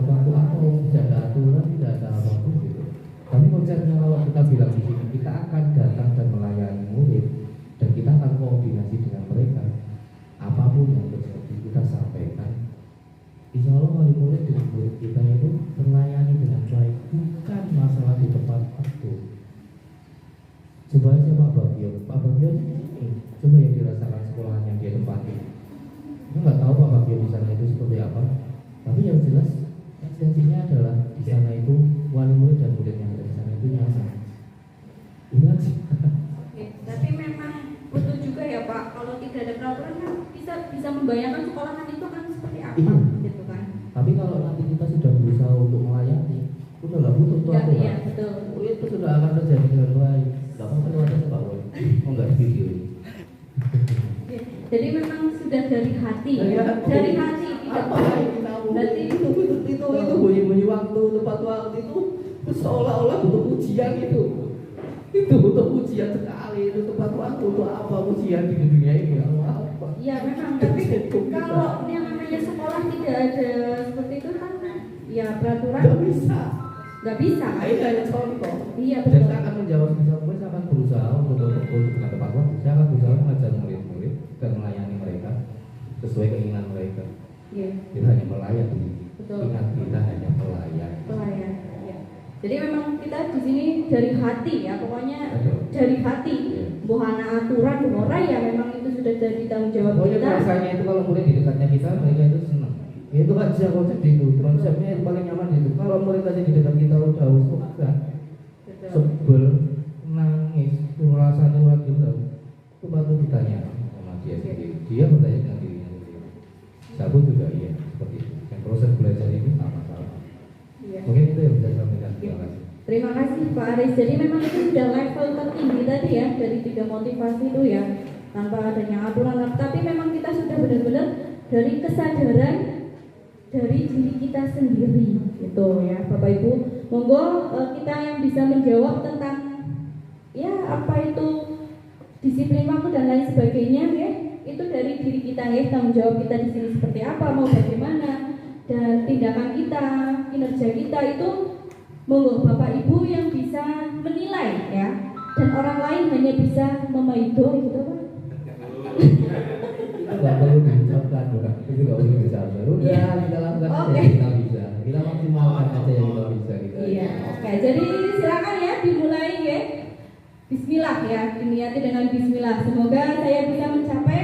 Tidak ada aturan, tidak ada apapun gitu. Tapi konsepnya kalau kita bilang di sini kita akan datang dan melayani murid dan kita akan koordinasi dengan mereka. Apapun yang terjadi kita sampaikan. Insya Allah wali murid dengan murid kita itu terlayani dengan baik, bukan masalah di tempat waktu. Coba aja Pak Bagio ini, coba yang dirasakan sekolahan yang dia tempati. Saya nggak tahu Pak Bagio di sana itu seperti apa, tapi yang jelas esensinya adalah di sana itu wali murid dan murid yang ada di sana itu nyata. Itu aja. Oke, tapi memang butuh juga ya Pak. Kalau tidak ada peraturan kan bisa membayangkan sekolahan itu kan seperti apa Iya. gitu kan. Tapi kalau nanti kita sudah berusaha untuk melayani, udah nggak butuh tuh Ya, aturan. iya betul. Itu sudah akan terjadi dengan baik. Gak apa-apa lewat aja Pak Boy. Oh nggak di video ini. Oke, jadi memang sudah dari hati. Dari hati. Dari hati tidak Apa yang kamu? berarti Itu bunyi-bunyi waktu, tepat waktu itu seolah-olah butuh ujian itu. Itu butuh ujian sekali. Itu tepat waktu untuk apa ujian di dunia ini? Apa? ya memang tapi kalau yang namanya sekolah tidak ada seperti itu kan ya peraturan Gak bisa. nggak bisa. Ini hanya contoh. Iya Dan betul. saya akan menjawab sebisa mungkin, saya akan berusaha untuk dengan tepat waktu. Saya akan berusaha mengajar murid-murid dan melayani mereka sesuai keinginan mereka. Iya. Kita hanya melayani. Betul. Ingat kita hanya pelayan. Pelayan. Ya. Jadi memang kita di sini dari hati ya pokoknya Betul. dari hati. Iya. Buhana aturan ora ya memang itu sudah jadi tanggung jawab Pokoknya kita. perasaannya itu kalau murid di dekatnya kita, mereka itu senang. Itu aja konsep itu, konsepnya itu paling nyaman itu. Kalau murid aja di dekat kita udah enggak, sebel, nangis, itu rasanya lagi tahu. Itu baru ditanya sama dia sendiri. Dia bertanya dengan dirinya sendiri. Saya pun juga iya seperti itu. Yang proses belajar ini sama-sama. Iya. Mungkin itu yang bisa saya sampaikan. Terima kasih. Terima kasih Pak Aris. Jadi memang itu sudah level tertinggi tadi ya, dari 3 motivasi itu ya, tanpa adanya aturan. Tapi memang kita sudah benar-benar dari kesadaran dari diri kita sendiri, gitu ya Bapak Ibu. Monggo kita yang bisa menjawab tentang ya apa itu disiplin waktu dan lain sebagainya ya, itu dari diri kita ya, tanggung jawab kita di sini seperti apa, mau bagaimana, dan tindakan kita, kinerja kita itu monggo Bapak Ibu yang bisa menilai ya, dan orang lain hanya bisa memaido gitu Pak. Itu nggak perlu diucapkan, bukan? Itu nggak perlu diucapkan. Udah kita lakukan aja yang kita bisa. Kita maksimalkan aja yang kita bisa. Gitu. Iya. Oke, jadi silakan ya dimulai ya. Bismillah ya, diniati dengan Bismillah. Semoga saya bisa mencapai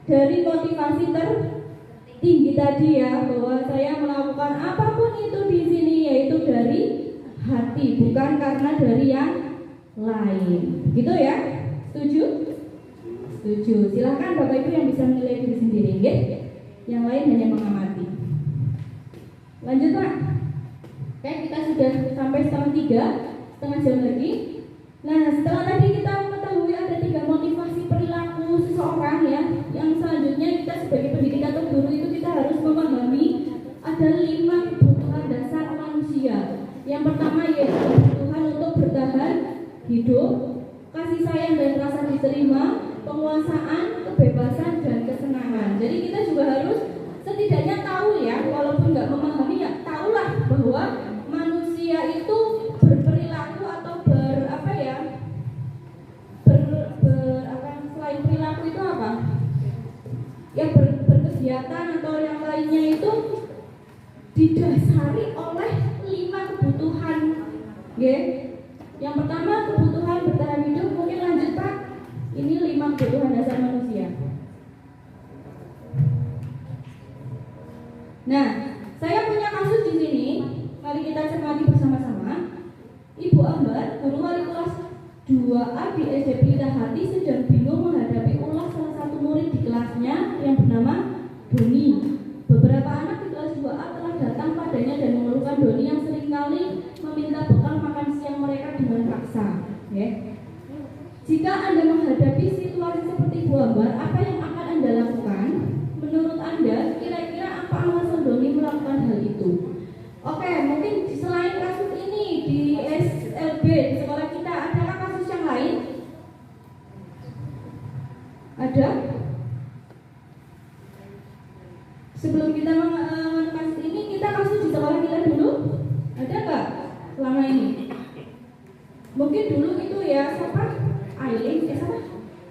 dari motivasi tertinggi tadi ya, bahwa saya melakukan apapun itu di sini yaitu dari hati, bukan karena dari yang lain. Gitu ya? Setuju? Setuju. Silakan Bapak Ibu yang bisa menilai diri sendiri, ya. Yang lain hanya mengamati. Lanjut Pak. Oke, kita sudah sampai 2:30, setengah jam lagi. Nah, setelah tadi kita mengetahui ada 3 motivasi perilaku seseorang ya, yang selanjutnya kita sebagai pendidik atau guru itu kita harus memahami ada 5 kebutuhan dasar manusia. Yang pertama yaitu kebutuhan untuk bertahan hidup, kasih sayang dan rasa diterima, penguasaan, kebebasan dan kesenangan. Jadi kita juga harus setidaknya tahu ya, walaupun nggak memahami ya, tahulah bahwa manusia itu berperilaku atau selain perilaku itu apa? Ya berkegiatan atau yang lainnya itu didasari oleh 5 kebutuhan. Ya. Yang pertama kebutuhan bertahan hidup, mungkin lanjut Pak. Ini 5 kebutuhan dasar manusia. Nah, saya punya kasus di sini. Mari kita cermati bersama-sama. Ibu Ambar, guru wali kelas 2A di SD Pelita Hati, sedang bingung menghadapi ulah salah satu murid di kelasnya yang bernama Doni. Beberapa anak di kelas 2A telah datang padanya dan mengeluhkan Doni yang seringkali meminta bekal makan siang mereka dengan paksa. Ya. Jika Anda menghadapi situasi seperti Bu Ambar, apa yang akan Anda lakukan? Menurut Anda, kira-kira apa alasan Doni melakukan hal itu? Oke, mungkin selain kasus ini di SLB, di sekolah kita, adakah kasus yang lain? Ada? Sebelum kita kasus ini, kita kasus di sekolah kita dulu? Ada nggak selama ini? Mungkin dulu itu ya, siapa? Aileen, siapa?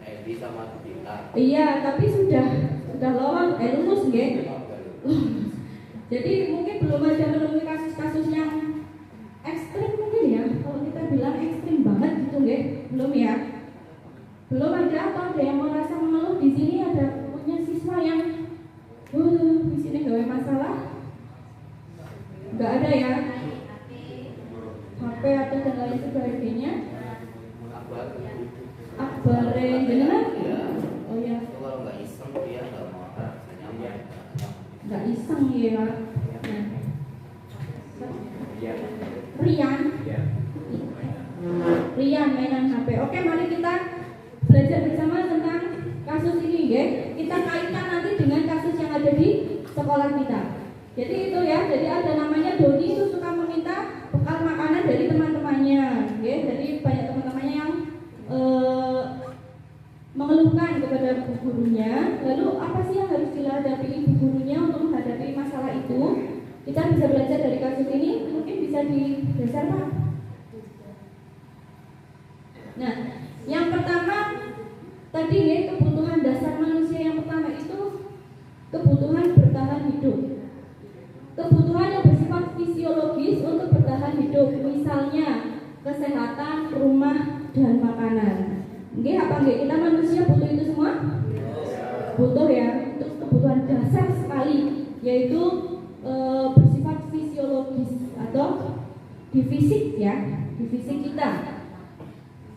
Edi sama kita. Iya, tapi sudah lulus ya. Jadi mungkin belum ada menemui kasus-kasus yang ekstrim mungkin ya. Kalau kita bilang ekstrim banget gitu ya, belum ya. Belum ada atau ada yang merasa mengeluh di sini, ada punya siswa yang di sini gak ada masalah? Gak ada ya. HP atau dan lain sebagainya. Akbar jenengan? Oh ya. Kalau nggak iseng dia nggak mau nyaman. Nggak iseng ya. Nah. Rian mainan HP. Oke, mari kita belajar bersama tentang kasus ini ya. Kita kaitkan nanti dengan kasus yang ada di sekolah kita. Jadi itu ya, jadi ada namanya Doni itu suka meminta bekal makanan dari teman-temannya ya. Jadi banyak teman-temannya yang mengeluhkan kepada ibu gurunya. Lalu apa sih yang harus dihadapi ibu gurunya untuk menghadapi masalah itu? Kita bisa belajar dari kasus ini, mungkin bisa digeser Pak. Nah, yang pertama tadi ya, kebutuhan dasar manusia yang pertama itu kebutuhan bertahan hidup. Kebutuhan yang bersifat fisiologis untuk bertahan hidup, misalnya kesehatan, rumah, dan makanan. Nggih, apa nggih kita manusia butuh itu semua? butuh ya, untuk kebutuhan dasar sekali, yaitu bersifat fisiologis atau di fisik ya, di fisik kita.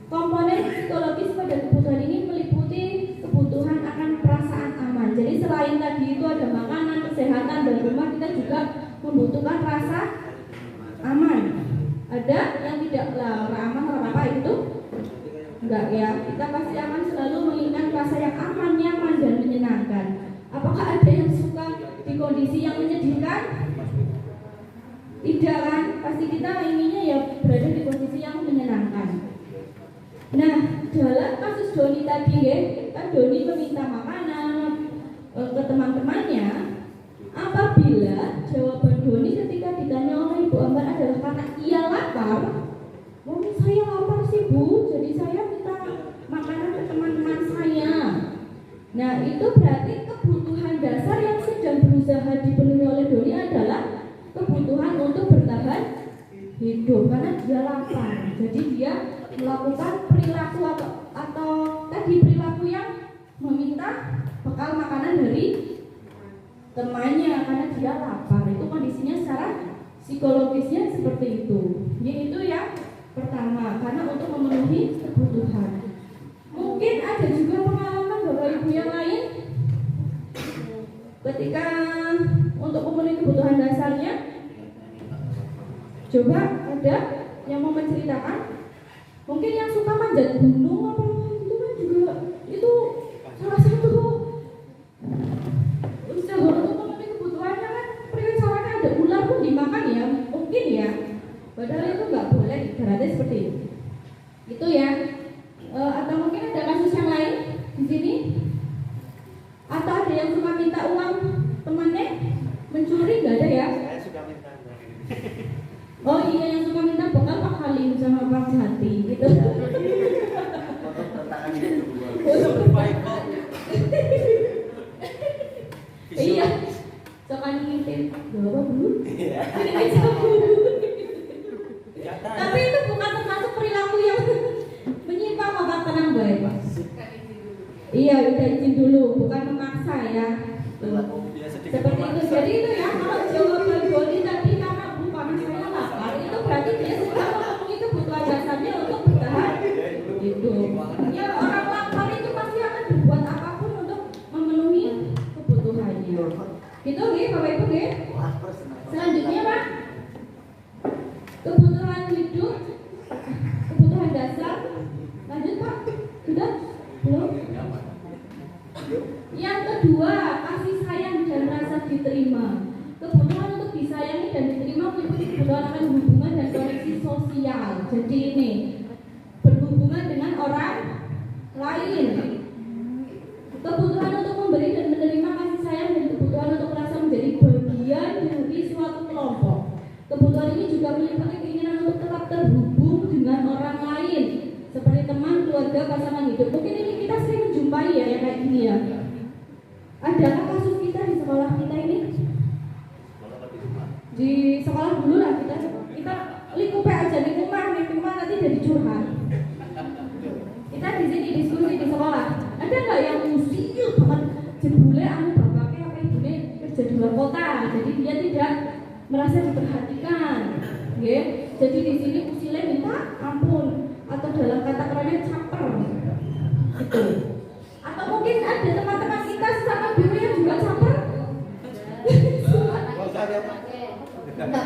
Komponen psikologis pada kebutuhan ini meliputi kebutuhan akan perasaan aman. Jadi selain tadi itu ada makanan, kesehatan, dan rumah, kita juga membutuhkan rasa aman. Ada yang tidak lah aman apa itu? Enggak ya, kita pasti akan selalu menginginkan rasa yang aman, nyaman, dan menyenangkan. Apakah ada yang suka di kondisi yang menyedihkan? Tidak kan? Pasti kita inginnya ya berada di kondisi yang menyenangkan. Nah, dalam kasus Doni tadi ya, kan Doni meminta makanan ke teman-temannya. Apabila jawaban Doni ketika ditanya oleh Ibu Ambar adalah karena ia lapar, saya lapar sih Bu, jadi saya minta makanan ke teman-teman saya. Nah, itu berarti kebutuhan dasar yang sedang berusaha dipenuhi oleh Doni adalah kebutuhan untuk bertahan hidup karena dia lapar. Jadi dia melakukan perilaku atau tadi perilaku yang meminta bekal makanan dari temannya karena dia lapar. Itu kondisinya secara psikologisnya seperti itu. Yaitu yang pertama, karena untuk memenuhi kebutuhan. Mungkin ada juga pengalaman Bapak Ibu yang lain ketika untuk memenuhi kebutuhan dasarnya. Coba ada yang mau menceritakan? Mungkin yang suka manjat gunung apa itu kan juga itu salah satu usaha untuk memenuhi kebutuhannya kan. Caranya ada ular pun dimakan ya, mungkin ya. Padahal itu nggak boleh, ibaratnya seperti itu. Itu ya. Atau mungkin ada kasus yang lain di sini? Atau ada yang suka minta uang temannya? Mencuri nggak ada ya? Saya suka minta. Oh iya, yang suka minta bekal Pak Halim sama Pak Jati gitu. Untuk tantangan itu. Iya. Suka ngintip. Bapak Bu. Iya. Tapi itu bukan termasuk perilaku yang menyimpang, Bapak tenang baik. Iya, udah izin dulu, bukan memaksa ya. Seperti itu. Jadi itu ya, kalau jawaban Boni tadi karena bukan saya lapar, itu berarti dia sudah memenuhi kebutuhan dasarnya untuk bertahan hidup. Ya, orang lapar itu pasti akan berbuat apapun untuk memenuhi kebutuhannya. Gitu nih, Bapak Ibu nih. Selanjutnya Pak, kebutuhan hidup, kebutuhan dasar. Lanjut Pak, sudah? Belum? Yang kedua, kasih sayang dan rasa diterima. Kebutuhan untuk disayangi dan diterima meliputi kebutuhan akan hubungan dan koneksi sosial. Jadi ini berhubungan dengan orang lain. Kebutuhan untuk memberi dan menerima kasih sayang dan kebutuhan untuk merasa menjadi bagian dari suatu kelompok. Kebutuhan ini juga meliputi keinginan untuk tetap terhubung dengan orang lain, seperti teman, keluarga, pasangan hidup. Mungkin ini kita sering menjumpai ya yang kayak gini ya. Adakah kasus kita di sekolah kita ini? Di sekolah dulu lah kita lingkup aja di rumah nanti jadi curhat. Kita di sini diskusi di sekolah. Ada nggak yang usil banget jebule anu bapaknya apa ibunya kerja di luar kota, jadi dia tidak merasa diperhatikan, ya. Jadi di sini usilnya minta ampun atau dalam kata kerennya caper, gitu. Atau mungkin ada teman-teman kita sesama biru yang juga caper. Coba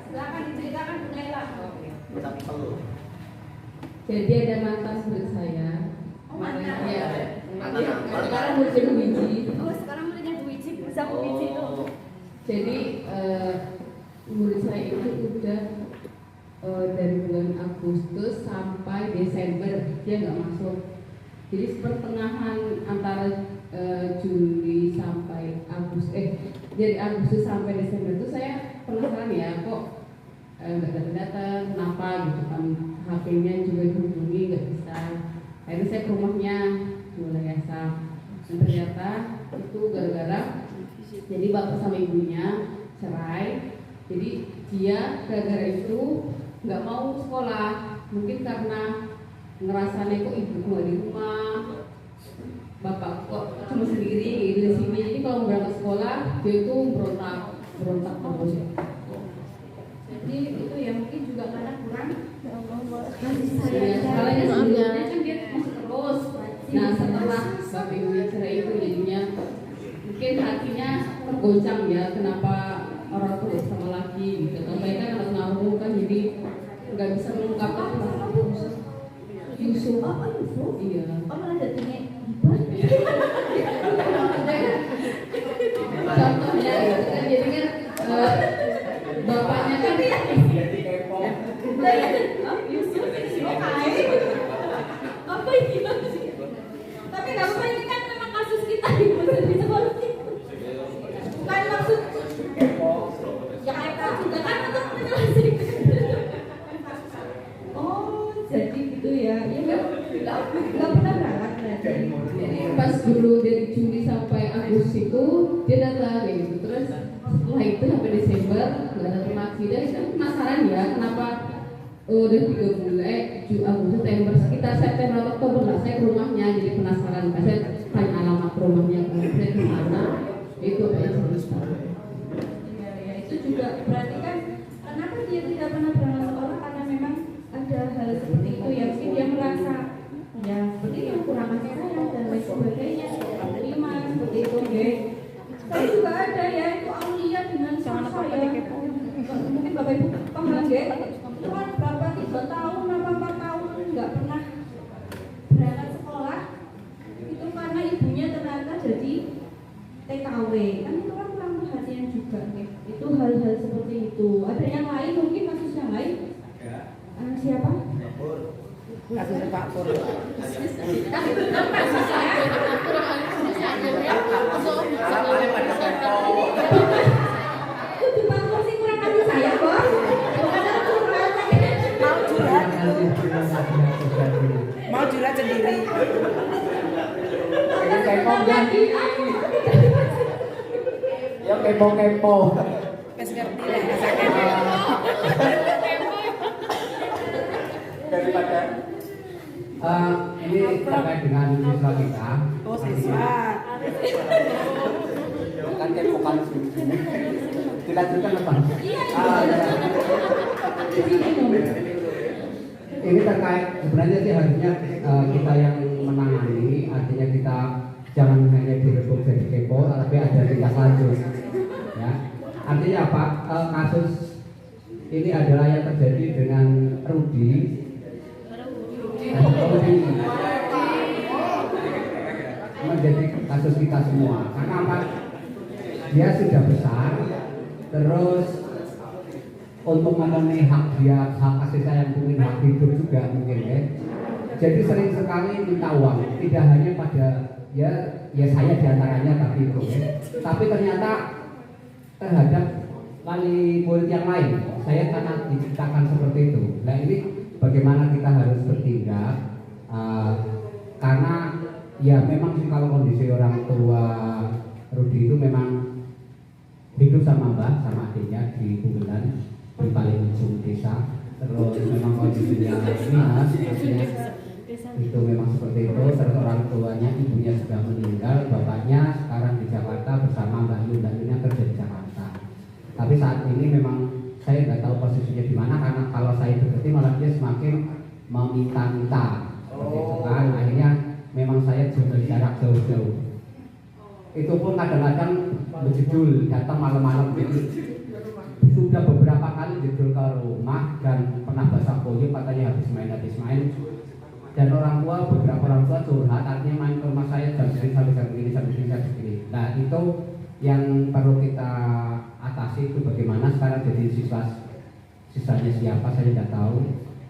silakan diceritakan Bu Naila. Jadi ada mantan murid saya. Oh, mantan. Iya. Sekarang muridnya Bu Wiji. Oh, sekarang muridnya Bu Wiji, bisa Bu Wiji itu. Jadi murid saya itu udah dari bulan Agustus sampai Desember dia nggak masuk. Jadi pertengahan antara Juli sampai dari Agustus sampai Desember itu saya penasaran ya kok nggak datang, kenapa gitu kan, HP-nya juga dihubungi nggak bisa. Akhirnya saya ke rumahnya mulai yayasan. Dan ternyata itu gara-gara jadi bapak sama ibunya cerai. Jadi dia gara-gara itu nggak mau sekolah. mungkin karena ngerasanya kok ibu gua di rumah, bapak kok cuma sendiri gitu di sini. Jadi kalau berangkat sekolah dia itu berontak terus ya. Jadi itu ya mungkin juga karena kurang kasih Ya, sayang. soalnya sebelumnya kan dia masih terus. Nah setelah bapak ibunya cerai itu jadinya mungkin hatinya tergoncang ya, kenapa orang tua sama lagi gitu. Sampai kan anak ngaruh kan jadi nggak bisa mengungkapkan perasaan Yusuf. Oh, Yusuf? Iya. Oh, malah jadinya hibah. Contohnya gitu kan, jadi kan bapaknya kan Yusuf apa ini? Tapi nggak apa-apa, ini kan memang kasus kita di sekolah. Bukan maksud ya kita juga kan untuk menyelesaikan. Oh, jadi gitu ya. Ya nggak pernah berangkat berarti. jadi pas dulu dari Juli sampai Agustus itu dia datang kayak gitu. Terus setelah itu sampai Desember nggak datang lagi. Dan saya penasaran ya kenapa udah 3 bulan Agustus, September, sekitar September atau Oktober lah saya ke rumahnya, jadi penasaran. Saya tanya alamat rumahnya konkret di mana, itu apa yang cerita. Ya, itu juga berarti kan kenapa dia tidak pernah berangkat sekolah, karena memang ada hal seperti itu ya, mungkin dia merasa ya seperti yang kurang kasih sayang dan lain sebagainya, terima seperti itu ya. Saya juga ada ya, itu Aulia dengan susah ya, mungkin bapak ibu paham ya, itu kan berapa 3 tahun apa 4 tahun nggak pernah berangkat sekolah, itu karena ibunya ternyata jadi TKW, kan itu kan kurang perhatian juga nih. Itu hal-hal seperti itu. Ada yang lain mungkin, kasus yang lain? Siapa? Kasus Pak Pur. Itu Pak Pur sih kurang kasih sayang, Bos. Mau curhat sendiri. Ya kepo-kepo. Wes ngerti lah rasanya. Daripada ini terkait dengan siswa kita. Oh, siswa. Kan kepo dilanjutkan apa? Ini terkait sebenarnya sih harusnya kita yang menangani, artinya kita jangan hanya direbut jadi kepo, tapi ada tindak lanjut. Ya, artinya apa? Kasus ini adalah yang terjadi dengan Rudi. Menjadi kasus kita semua. Karena apa? Dia sudah besar, terus untuk memenuhi hak dia, hak kasih sayang, mungkin hak hidup juga mungkin ya. Jadi sering sekali minta uang, tidak hanya pada ya saya diantaranya tapi itu ya. Tapi ternyata terhadap wali murid yang lain, saya sangat diciptakan seperti itu. Nah ini bagaimana kita harus bertindak? Karena ya memang sih kalau kondisi orang tua Rudi itu memang hidup sama mbak, sama adiknya di Bugelan, di paling ujung desa. Terus memang kondisinya minus, artinya itu memang seperti itu. Terus orang tuanya, ibunya sudah meninggal, bapaknya sekarang di Jakarta bersama Mbak Yu, dan Yunya kerja di Jakarta. Tapi saat ini memang saya nggak tahu posisinya di mana, karena kalau saya deketi malah dia semakin meminta-minta, seperti itu kan. Akhirnya memang saya juga jarak jauh-jauh. Itu pun kadang-kadang berjudul datang malam-malam gitu. Sudah beberapa kali jedul ke rumah dan pernah basah kuyup, katanya habis main. Dan orang tua, beberapa orang tua curhat, artinya main ke rumah saya jam segini sampai jam segini. Nah itu yang perlu kita atasi, itu bagaimana sekarang jadi sisanya siapa saya tidak tahu.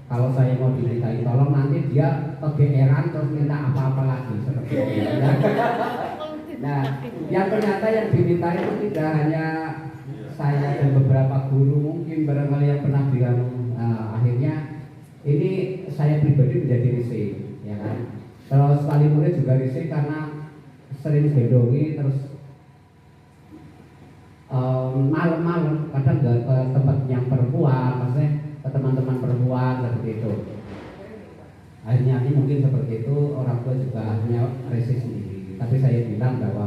Kalau saya mau dimintai tolong, nanti dia kegeeran terus minta apa-apa lagi seperti itu. Nah yang ternyata yang diminta itu tidak hanya saya dan beberapa guru, mungkin barangkali yang pernah bilang, akhirnya ini saya pribadi menjadi risih, ya kan. Terus wali murid juga risih karena sering gendongi, terus malam-malam kadang ke tempat yang perempuan, maksudnya ke teman-teman perempuan seperti itu. akhirnya ini mungkin seperti itu, orang tua juga akhirnya resist sendiri. Tapi saya bilang bahwa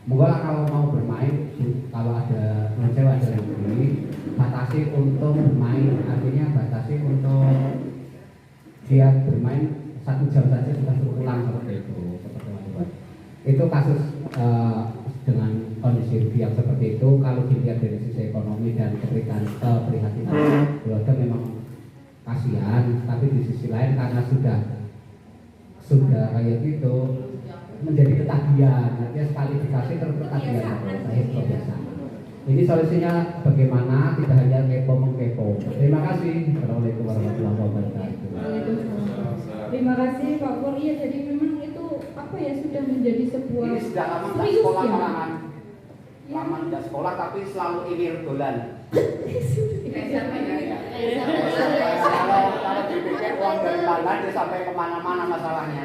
monggo kalau mau bermain, kalau ada cewek ada yang beli, batasi untuk bermain, artinya batasi untuk dia bermain 1 jam saja sudah pulang seperti itu. Itu kasus dengan kondisi Rudy yang seperti itu. Kalau dilihat dari sisi ekonomi dan keprihatinan keluarga memang kasihan, tapi di sisi lain karena sudah kayak gitu menjadi ketagihan, artinya sekali dikasih terus ketagihan saya kebiasaan. Ini solusinya bagaimana, tidak hanya mengkepo. Terima kasih. Assalamualaikum warahmatullahi wabarakatuh. Terima kasih Pak Pur. Iya, jadi memang itu apa ya, sudah menjadi sebuah Ini sudah lama nggak serius sekolah ya. malahan. Lama nggak sekolah tapi selalu ingin dolan. Kalau dipikir uang dari mana dia sampai kemana-mana masalahnya.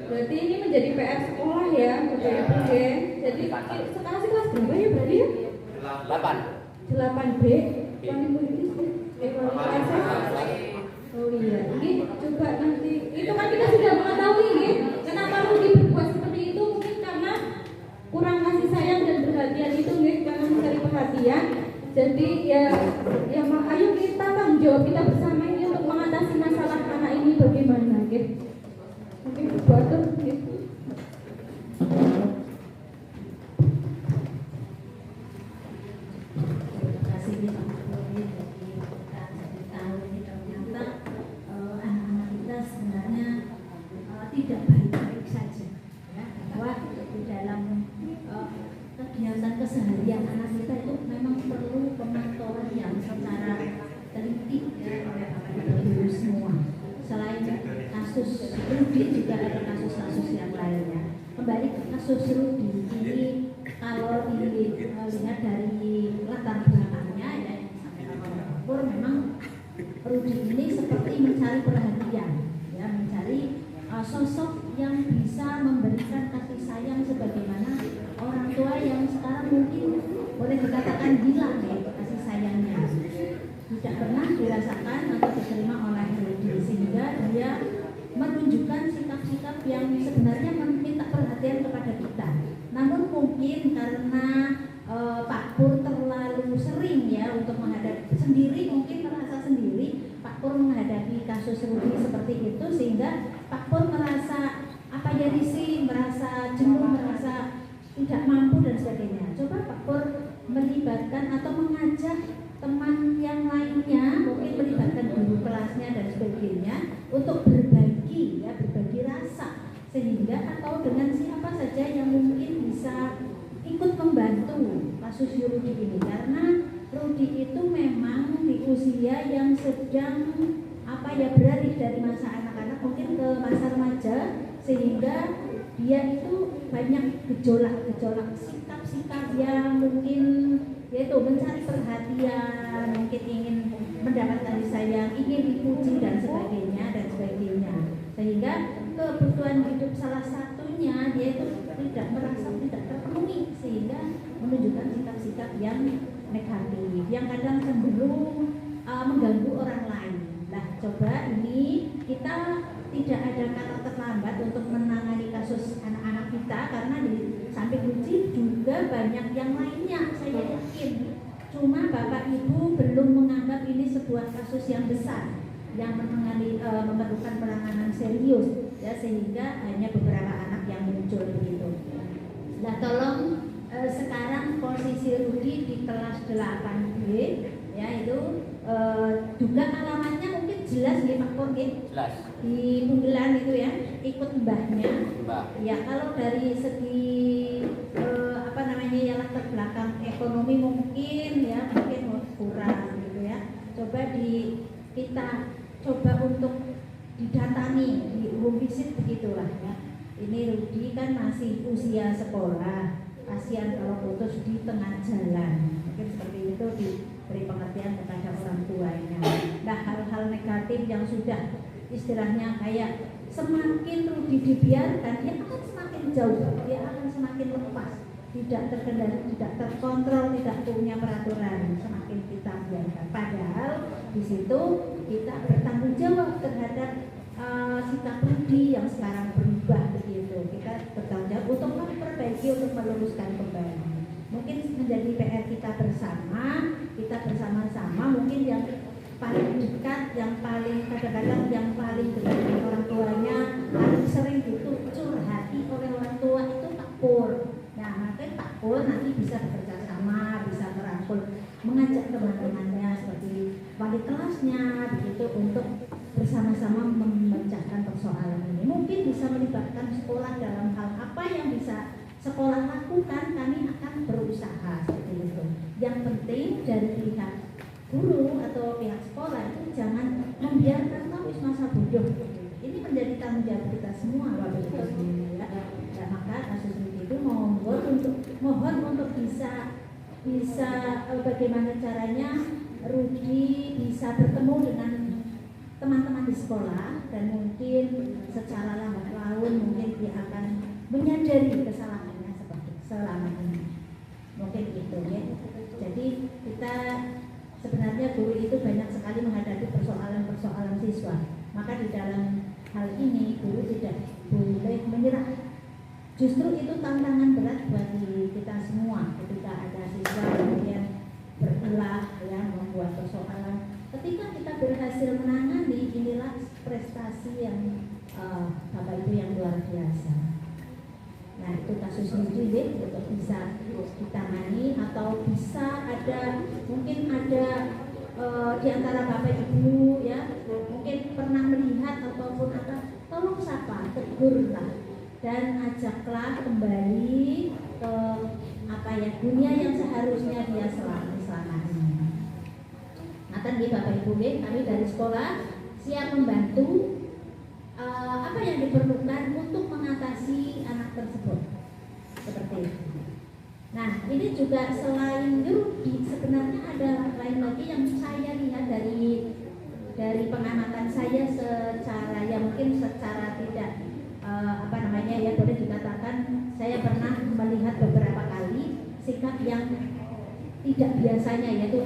Berarti ini menjadi PR sekolah ya, Bapak Ibu ya. Jadi sekarang sih kelas berapa ya berarti ya? 8B. Oh iya, ini coba nanti itu kan kita sudah mengetahui nih, kenapa Rudy berbuat seperti itu, mungkin karena kurang kasih sayang dan perhatian itu nih, karena mencari perhatian. Jadi ya ayo kita tanggung jawab kita bersama ini untuk mengatasi masalah anak ini bagaimana, gitu. Mungkin buat gitu. Tidak baik-baik saja, ya, bahwa di dalam kegiatan keseharian anak kita itu memang perlu pemantauan yang secara teliti ya, oleh Bapak Ibu semua. Selain kasus Rudy juga ada kasus-kasus yang lainnya. Kembali ke kasus Rudy ini, kalau dilihat dari latar belakangnya ya, disampaikan oleh Pak Pur, memang Rudy ini seperti mencari perhatian, ya, mencari sosok yang bisa memberikan kasih sayang sebagaimana orang tua yang sekarang mungkin boleh dikatakan hilang ya kasih sayangnya, tidak pernah dirasakan atau diterima oleh Rudy, sehingga dia menunjukkan sikap-sikap yang sebenarnya meminta perhatian kepada kita. Namun mungkin karena Pak Pur terlalu sering ya untuk menghadapi sendiri, mungkin merasa sendiri Pak Pur menghadapi kasus Rudy seperti itu, sehingga Pak Pur merasa apa ya, risih, merasa jenuh, merasa tidak mampu dan sebagainya. Coba Pak Pur melibatkan atau mengajak teman yang lainnya, mungkin melibatkan guru kelasnya dan sebagainya untuk berbagi ya, berbagi rasa, sehingga atau dengan siapa saja yang mungkin bisa ikut membantu kasus Rudy ini, karena Rudy itu memang di usia yang sedang apa ya, beralih dari masa anak-anak mungkin ke masa remaja, sehingga dia itu banyak gejolak sikap-sikap yang mungkin yaitu mencari perhatian, mungkin ingin mendapat kasih sayang, ingin dipuji dan sebagainya, sehingga kebutuhan hidup salah satunya dia itu tidak merasa tidak terpenuhi, sehingga menunjukkan sikap-sikap yang negatif yang kadang cenderung mengganggu orang lain. Nah, coba ini kita tidak ada kata terlambat untuk menangani kasus anak-anak kita, karena di samping Rudy juga banyak yang lainnya, saya yakin. Cuma Bapak Ibu belum menganggap ini sebuah kasus yang besar yang memerlukan penanganan serius ya, sehingga hanya beberapa anak yang muncul begitu. Nah, tolong sekarang posisi Rudy di kelas 8B ya, itu juga alamatnya mungkin jelas ya Pak Pur, jelas di Punggelan itu ya, ikut mbahnya. Ya, kalau dari segi ya latar belakang ekonomi mungkin ya mungkin kurang gitu ya. Coba kita coba untuk didatangi, di home visit begitulah ya. Ini Rudy kan masih usia sekolah, kasihan kalau putus di tengah jalan, mungkin seperti itu diberi pengertian kepada orang tuanya. Nah, hal-hal negatif yang sudah istilahnya kayak semakin Rudy dibiarkan, dia akan semakin jauh, dia akan semakin lepas, tidak terkendali, tidak terkontrol, tidak punya peraturan, semakin kita biarkan. Padahal di situ kita bertanggung jawab terhadap sikap Rudi yang sekarang berubah begitu. Kita bertanggung jawab untuk memperbaiki, untuk meluruskan kembali. Mungkin menjadi PR kita bersama-sama mungkin yang paling dekat, yang paling kadang-kadang yang paling dekat dengan orang tuanya, paling sering curhati oleh orang tua itu Pak Pur. Nah, mungkin Pak Pur nanti bisa bekerja sama, bisa merangkul, mengajak teman-temannya seperti wali kelasnya begitu untuk bersama-sama memecahkan persoalan ini. Mungkin bisa melibatkan sekolah dalam hal apa yang bisa sekolah lakukan, kami akan berusaha seperti itu. Yang penting dari pihak guru atau pihak sekolah itu jangan membiarkan kamu masa bodoh. Ini menjadi tanggung jawab kita semua, Bapak Ibu sekalian ya. Dan maka kasus itu mohon untuk bisa bagaimana caranya Rudi bisa bertemu dengan teman-teman di sekolah, dan mungkin secara lambat laun mungkin dia akan menyadari kesalahannya seperti selama ini. Mungkin itu ya. Jadi kita sebenarnya guru itu banyak sekali menghadapi persoalan-persoalan siswa. Maka di dalam hal ini guru tidak boleh menyerah. Justru itu tantangan berat bagi kita semua ketika ada siswa kemudian berulah ya membuat persoalan. Ketika kita berhasil menangani, inilah prestasi yang Bapak Ibu yang luar biasa. Nah, itu kasus Rudi untuk bisa ditangani, atau bisa mungkin ada di antara Bapak Ibu ya, mungkin pernah melihat ataupun tolong sapa, tegurlah dan ajaklah kembali ke dunia yang seharusnya dia selama ini. Nah, di Bapak Ibu, kami dari sekolah siap membantu apa yang diperlukan untuk mengatasi anak tersebut seperti itu. Nah, ini juga selain Rudi, sebenarnya ada lain lagi yang saya lihat dari pengamatan saya secara mungkin secara tidak boleh dikatakan saya pernah melihat beberapa kali sikap yang tidak biasanya, yaitu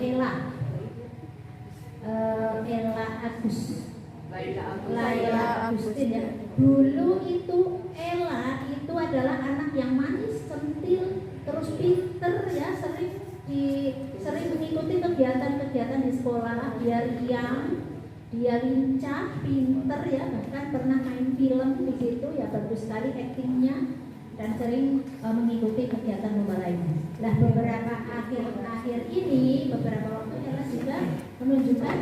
Laila Agustin ya. Dulu itu Ella itu adalah anak yang manis, centil, terus pinter ya, sering mengikuti kegiatan-kegiatan di sekolah. Dia lincah, pinter ya, bahkan pernah main film di situ ya, bagus sekali aktingnya, dan sering mengikuti kegiatan lomba lainnya. Nah, beberapa akhir ini, beberapa waktu Ella juga menunjukkan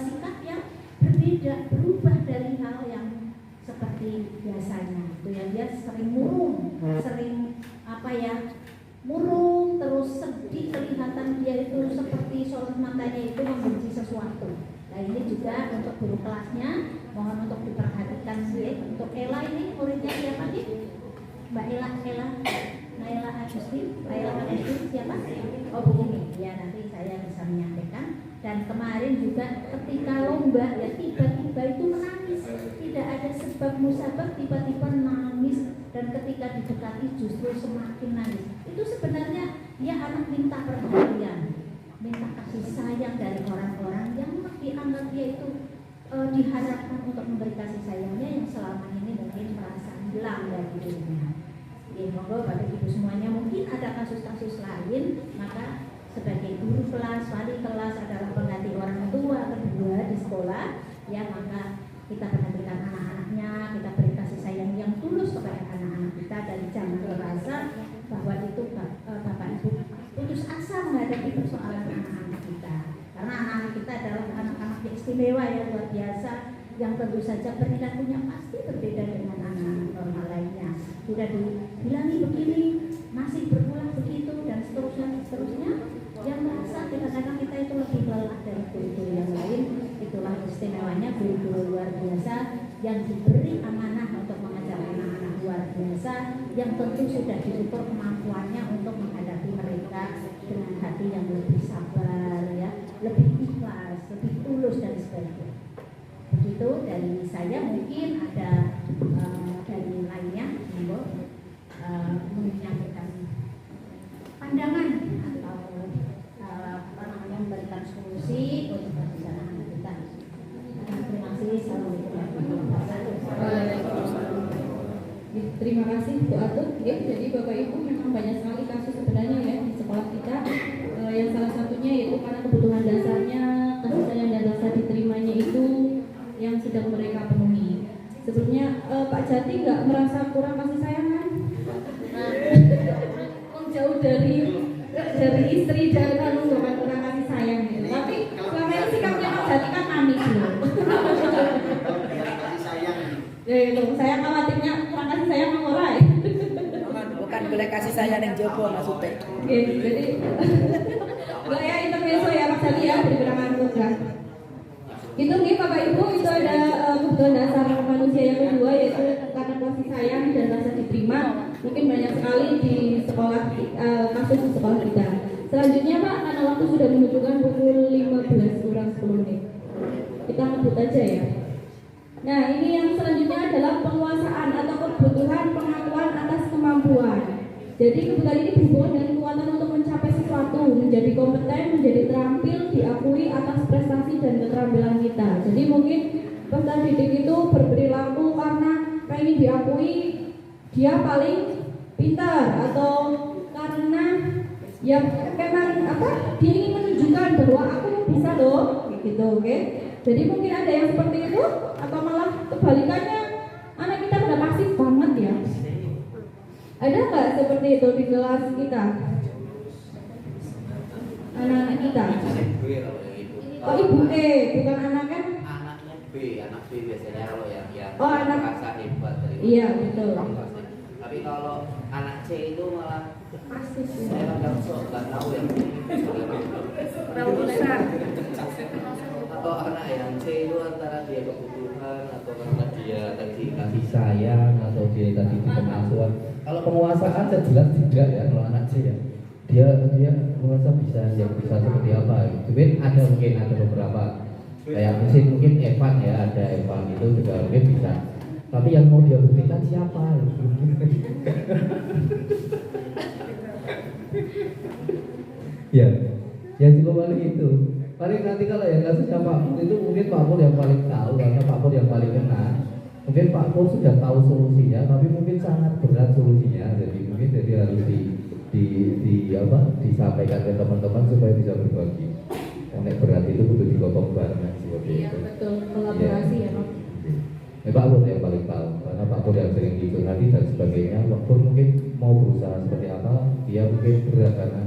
sikap yang berbeda, berubah dari hal yang seperti biasanya. Itu ya, dia sering murung, murung, terus sedih, kelihatan dia itu seperti sorot matanya itu membenci sesuatu. Nah, ini juga untuk guru kelasnya mohon untuk diperhatikan ya. Untuk Ella ini muridnya siapa nih? Mbak Naila Agustin siapa? Oh, begini ya, nanti saya bisa menyampaikan. Dan kemarin juga ketika lomba ya, tiba-tiba itu menangis, tidak ada sebab musabab, tiba-tiba nangis, dan ketika didekati justru semakin nangis. Itu sebenarnya dia anak minta perhatian, minta kasih sayang dari orang-orang yang dianggap dia itu diharapkan untuk memberi kasih sayangnya yang selama ini mungkin merasa hilang dari dirinya. Monggo Bapak Ibu semuanya, mungkin ada kasus-kasus lain, maka sebagai guru kelas, wali kelas adalah pengganti orang tua kedua di sekolah ya, maka kita perhatikan anak-anaknya, kita beri kasih sayang yang tulus kepada anak-anak kita, dan jangan merasa bahwa itu Bapak Ibu putus asa menghadapi persoalan anak-anak kita, karena anak-anak kita adalah anak-anak yang istimewa yang luar biasa, yang tentu saja perilakunya pasti berbeda dengan anak-anak normal lainnya. Sudah dibilangi begini, masih berulang begitu, dan seterusnya yang merasa kadang-kadang kita itu lebih lelah dari guru-guru yang lain. Itulah istimewanya guru-guru luar biasa yang diberi amanah untuk mengajar anak-anak luar biasa, yang tentu sudah diukur kemampuannya untuk menghadapi mereka dengan hati yang lebih sabar ya, lebih ikhlas, lebih tulus dan sebagainya. Begitu dari saya. Mungkin ada dari lainnya menyampaikan pandangan atau memberikan solusi untuk perjalanan kita. Terima kasih. Assalamualaikum warahmatullahi wabarakatuh. terima kasih Bu Atut. Ya, jadi Bapak Ibu memang banyak sekali kasus sebenarnya ya di sekolah kita. Yang salah satunya yaitu karena kebutuhan dasarnya, kasih sayang dan rasa diterimanya itu yang sedang mereka penuhi. Sebenarnya Pak Jati nggak merasa kurang kasih sayang kan? Jauh dari istri dan untuk kurang kasih sayang gitu. Tapi selama ini sikapnya Pak Jati kan manis loh. Ya itu, saya khawatirnya kurang kasih sayang mengurai. Bukan boleh kasih sayang yang jopo maksudnya. Oke, jadi enggak ya intermezzo ya Pak Jati ya, beri keterangan program. Itu nih Bapak Ibu, itu ada kebutuhan dasar manusia yang kedua yaitu karena kasih sayang dan rasa diterima. Mungkin banyak sekali di sekolah kasus di sekolah kita. Selanjutnya Pak, karena waktu sudah menunjukkan pukul 15 kurang 10 menit. Kita ngebut aja ya. Nah, ini yang selanjutnya adalah penguasaan atau kebutuhan pengakuan atas kemampuan. Jadi kebutuhan ini berhubungan dengan kekuatan untuk mencapai sesuatu, menjadi kompeten, menjadi terampil, diakui atas prestasi dan keterampilan kita. Jadi mungkin peserta didik itu berperilaku karena pengen diakui dia paling pintar atau karena ya memang dia ingin menunjukkan bahwa aku bisa loh, gitu, oke? Jadi mungkin ada yang seperti itu atau malah kebalikannya anak kita udah pasif banget ya. Ada nggak seperti itu di kelas kita? Anak-anak kita. Oh ibu E, bukan anak kan? Anaknya B biasanya kalau yang Oh, anak merasa hebat dari Iya betul. Tapi kalau anak C itu malah Pasif. saya nggak tahu yang atau anak yang C itu antara dia kebutuhan atau karena dia tadi kasih sayang atau dia tadi di pengasuhan. Kalau penguasaan jelas tidak ya kalau anak C ya. Dia merasa bisa seperti apa. Tapi mungkin ada beberapa kayak mungkin Evan ya, ada Evan itu juga mungkin bisa. Tapi yang mau dia buktikan siapa? Ya juga paling itu. Paling nanti kalau yang kasusnya Pak Pur itu mungkin Pak Pur yang paling tahu karena Pak Pur yang paling kenal. Mungkin Pak Pur sudah tahu solusinya, tapi mungkin sangat berat solusinya. Jadi mungkin harus disampaikan ke teman-teman supaya bisa berbagi. Karena berat itu butuh digotong bareng seperti Iya itu. betul, kolaborasi ya Pak. Pak Pur yang paling tahu karena Pak Pur yang sering dikurangin dan sebagainya. Pak Pur mungkin mau berusaha seperti apa, dia mungkin berat karena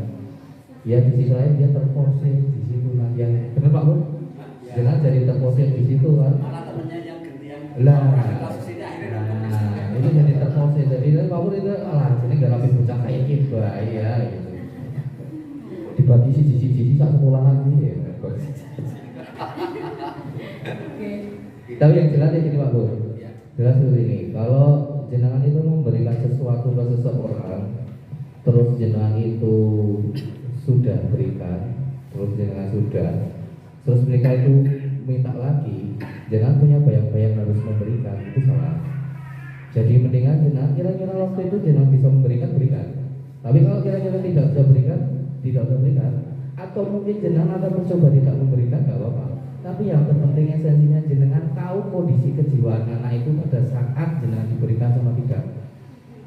dia di sisi lain dia terforsir di situ nanti yang benar Pak Pur. Jangan jadi terforsir di situ kan. malah temennya yang gantian kasus ini akhirnya Itu jadi terforsir. Jadi Pak Pur itu ini gak lebih bocah kayak gitu ya gitu. Dibagi sisi sak sekolahan sih ya. Tapi yang jelas ya gini Pak Pur. Jelas seperti ini. Kalau jenengan itu memberikan sesuatu ke seseorang, terus jenengan itu sudah berikan, terus jenengan terus mereka itu minta lagi, jangan punya bayang-bayang harus memberikan, itu salah. Jadi mendingan jenengan kira-kira waktu itu jenengan bisa memberikan, berikan. Tapi kalau kira-kira tidak bisa berikan, tidak bisa berikan. Atau mungkin jenengan akan mencoba tidak memberikan, gak apa-apa. Tapi yang terpenting esensinya jenengan tahu kondisi kejiwaan anak itu pada saat jenengan diberikan sama tidak.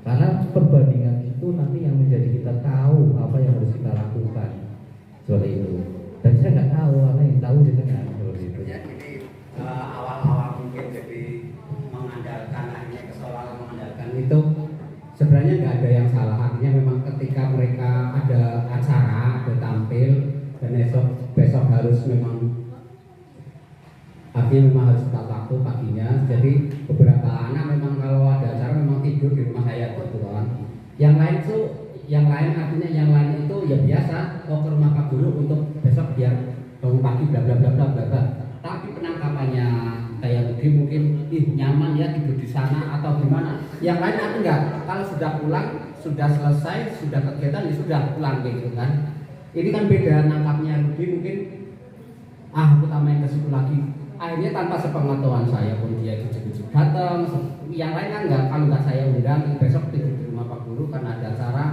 Karena perbandingan itu nanti yang menjadi kita tahu apa yang harus kita lakukan seperti itu. Dan saya nggak tahu apa yang tahu jenengan seperti itu. Ya jadi awal-awal mungkin jadi mengandalkan akhirnya ke sekolah mengandalkan itu sebenarnya nggak ada yang salah. Artinya memang ketika mereka ada acara, ada tampil dan besok harus memang artinya memang harus tepat waktu paginya. Jadi beberapa anak memang kalau ada acara memang tidur di rumah saya gitu kan. Yang lain itu ya biasa ke rumah Pak Guru untuk besok biar bangun pagi bla bla bla bla bla. Tapi penangkapannya kayak begini mungkin nyaman ya tidur di sana atau gimana. Yang lain aku enggak. Kalau sudah pulang, sudah selesai, sudah kegiatan ya sudah pulang gitu kan. Ini kan beda nangkapnya lebih mungkin aku tambahin ke situ lagi. Akhirnya tanpa sepengetahuan saya pun dia cucuk-cucuk datang. Yang lain kan enggak, kalau enggak saya undang besok tidur di rumah Pak Guru karena ada acara.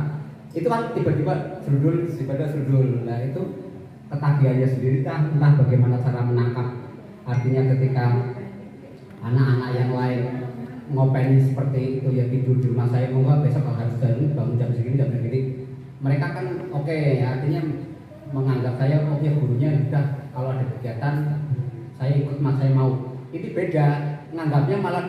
Itu kan tiba-tiba serudul. Nah itu ketagihannya sendiri kan, entah bagaimana cara menangkap. Artinya ketika anak-anak yang lain ngopeni seperti itu ya tidur di rumah saya, monggo besok kalau harus bangun jam segini jam segini. Mereka kan oke, artinya menganggap saya oke gurunya udah kalau ada kegiatan saya ikut mas saya mau. Ini beda, nganggapnya malah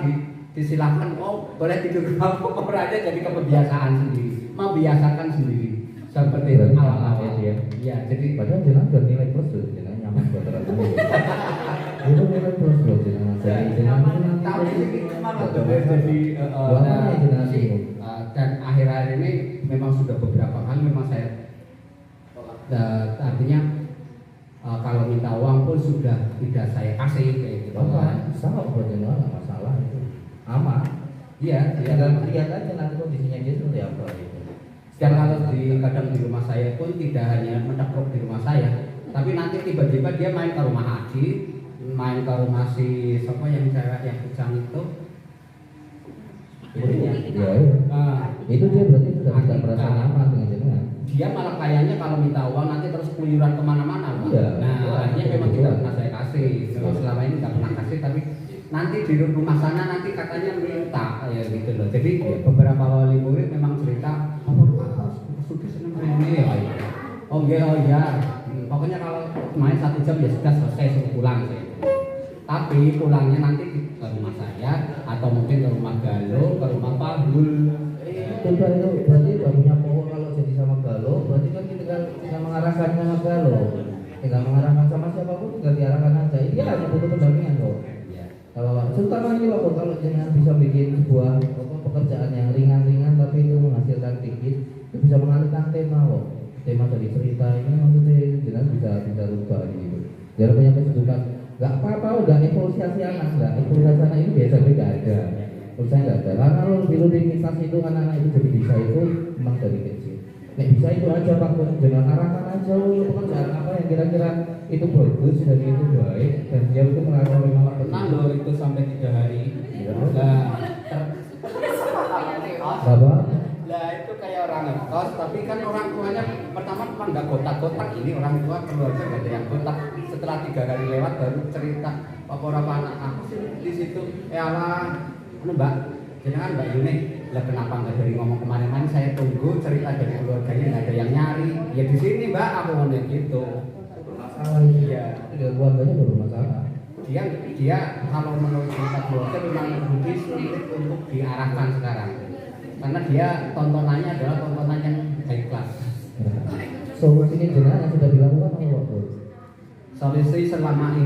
disilahkan, oh boleh tidur di rumah pokok aja, jadi kebiasaan sendiri, membiasakan sendiri seperti itu awal-awal ya. Iya, jadi padahal jenengan udah nilai plus tuh, jenengan nyaman buat orang lain. Itu nilai plus buat jenengan. Jadi jenengan tapi ini malah jadi dan akhir-akhir ini memang sudah beberapa kali memang saya artinya kalau minta uang pun sudah tidak saya kasih kayak gitu kan. Sama buat jenengan nggak masalah itu, aman. Iya, Tinggal lihat aja nanti kondisinya dia seperti apa gitu. Dan kalau kadang di rumah saya pun tidak hanya mendekrok di rumah saya, tapi nanti tiba-tiba dia main ke rumah Haji, main ke rumah si siapa yang cewek yang kejang itu. Itu dia berarti sudah tidak merasa nyaman dengan jenengan. Dia malah kayaknya kalau minta uang nanti terus keluyuran kemana-mana. Iya. Nah, akhirnya memang tidak pernah saya kasih. Kalau selama ini tidak pernah kasih, tapi nanti di rumah sana nanti katanya minta ya gitu loh. Jadi beberapa wali murid memang cerita, sudah senang ini ya. Oh iya. Pokoknya kalau main 1 jam ya sudah selesai suruh pulang saya. Tapi pulangnya nanti ke rumah saya atau mungkin ke rumah Galo, ke rumah Pahul. Itu berarti punya pohon kalau jadi sama Galo, berarti kan kita tinggal mengarahkan sama Galo, tinggal mengarahkan sama siapapun tinggal diarahkan aja. Dia hanya butuh pendampingan kok. Kalau terutama ini loh, kalau jangan bisa bikin sebuah pekerjaan yang ringan-ringan tapi itu menghasilkan sedikit, itu bisa mengalihkan tema kok. Tema dari cerita ini maksudnya jangan bisa rubah gitu. Jangan punya kesibukan. Gak apa-apa, udah evolusi anak, enggak evolusi anak itu biasa beda ada. Menurut saya enggak ada. Karena kalau di rutinitas itu anak-anak itu jadi bisa itu memang dari kecil. Nek bisa itu aja Pak, jangan arahkan aja pekerjaan apa yang kira-kira itu bagus dan itu baik dan dia itu merasa memang pernah loh itu sampai 3 hari. Apa? Lah itu kayak orang ngekos, tapi kan orang tuanya pertama nggak kotak-kotak, ini orang tua keluarga nggak ada yang kotak. Setelah 3 hari lewat baru cerita beberapa anak aku sih di situ. Alah, Mbak, jangan Mbak Yuni. Lah kenapa nggak dari ngomong kemarin-kemarin saya tunggu cerita dari keluarganya nggak ada yang nyari. Ya di sini Mbak aku ngomong gitu. Masalah iya. Keluarganya bermasalah. Dia kalau menurut cerita keluarga memang lebih sulit untuk diarahkan sekarang. Karena dia tontonannya adalah tontonan yang high class. Solusinya jenengan yang sudah dilakukan apa waktu? Solusi selama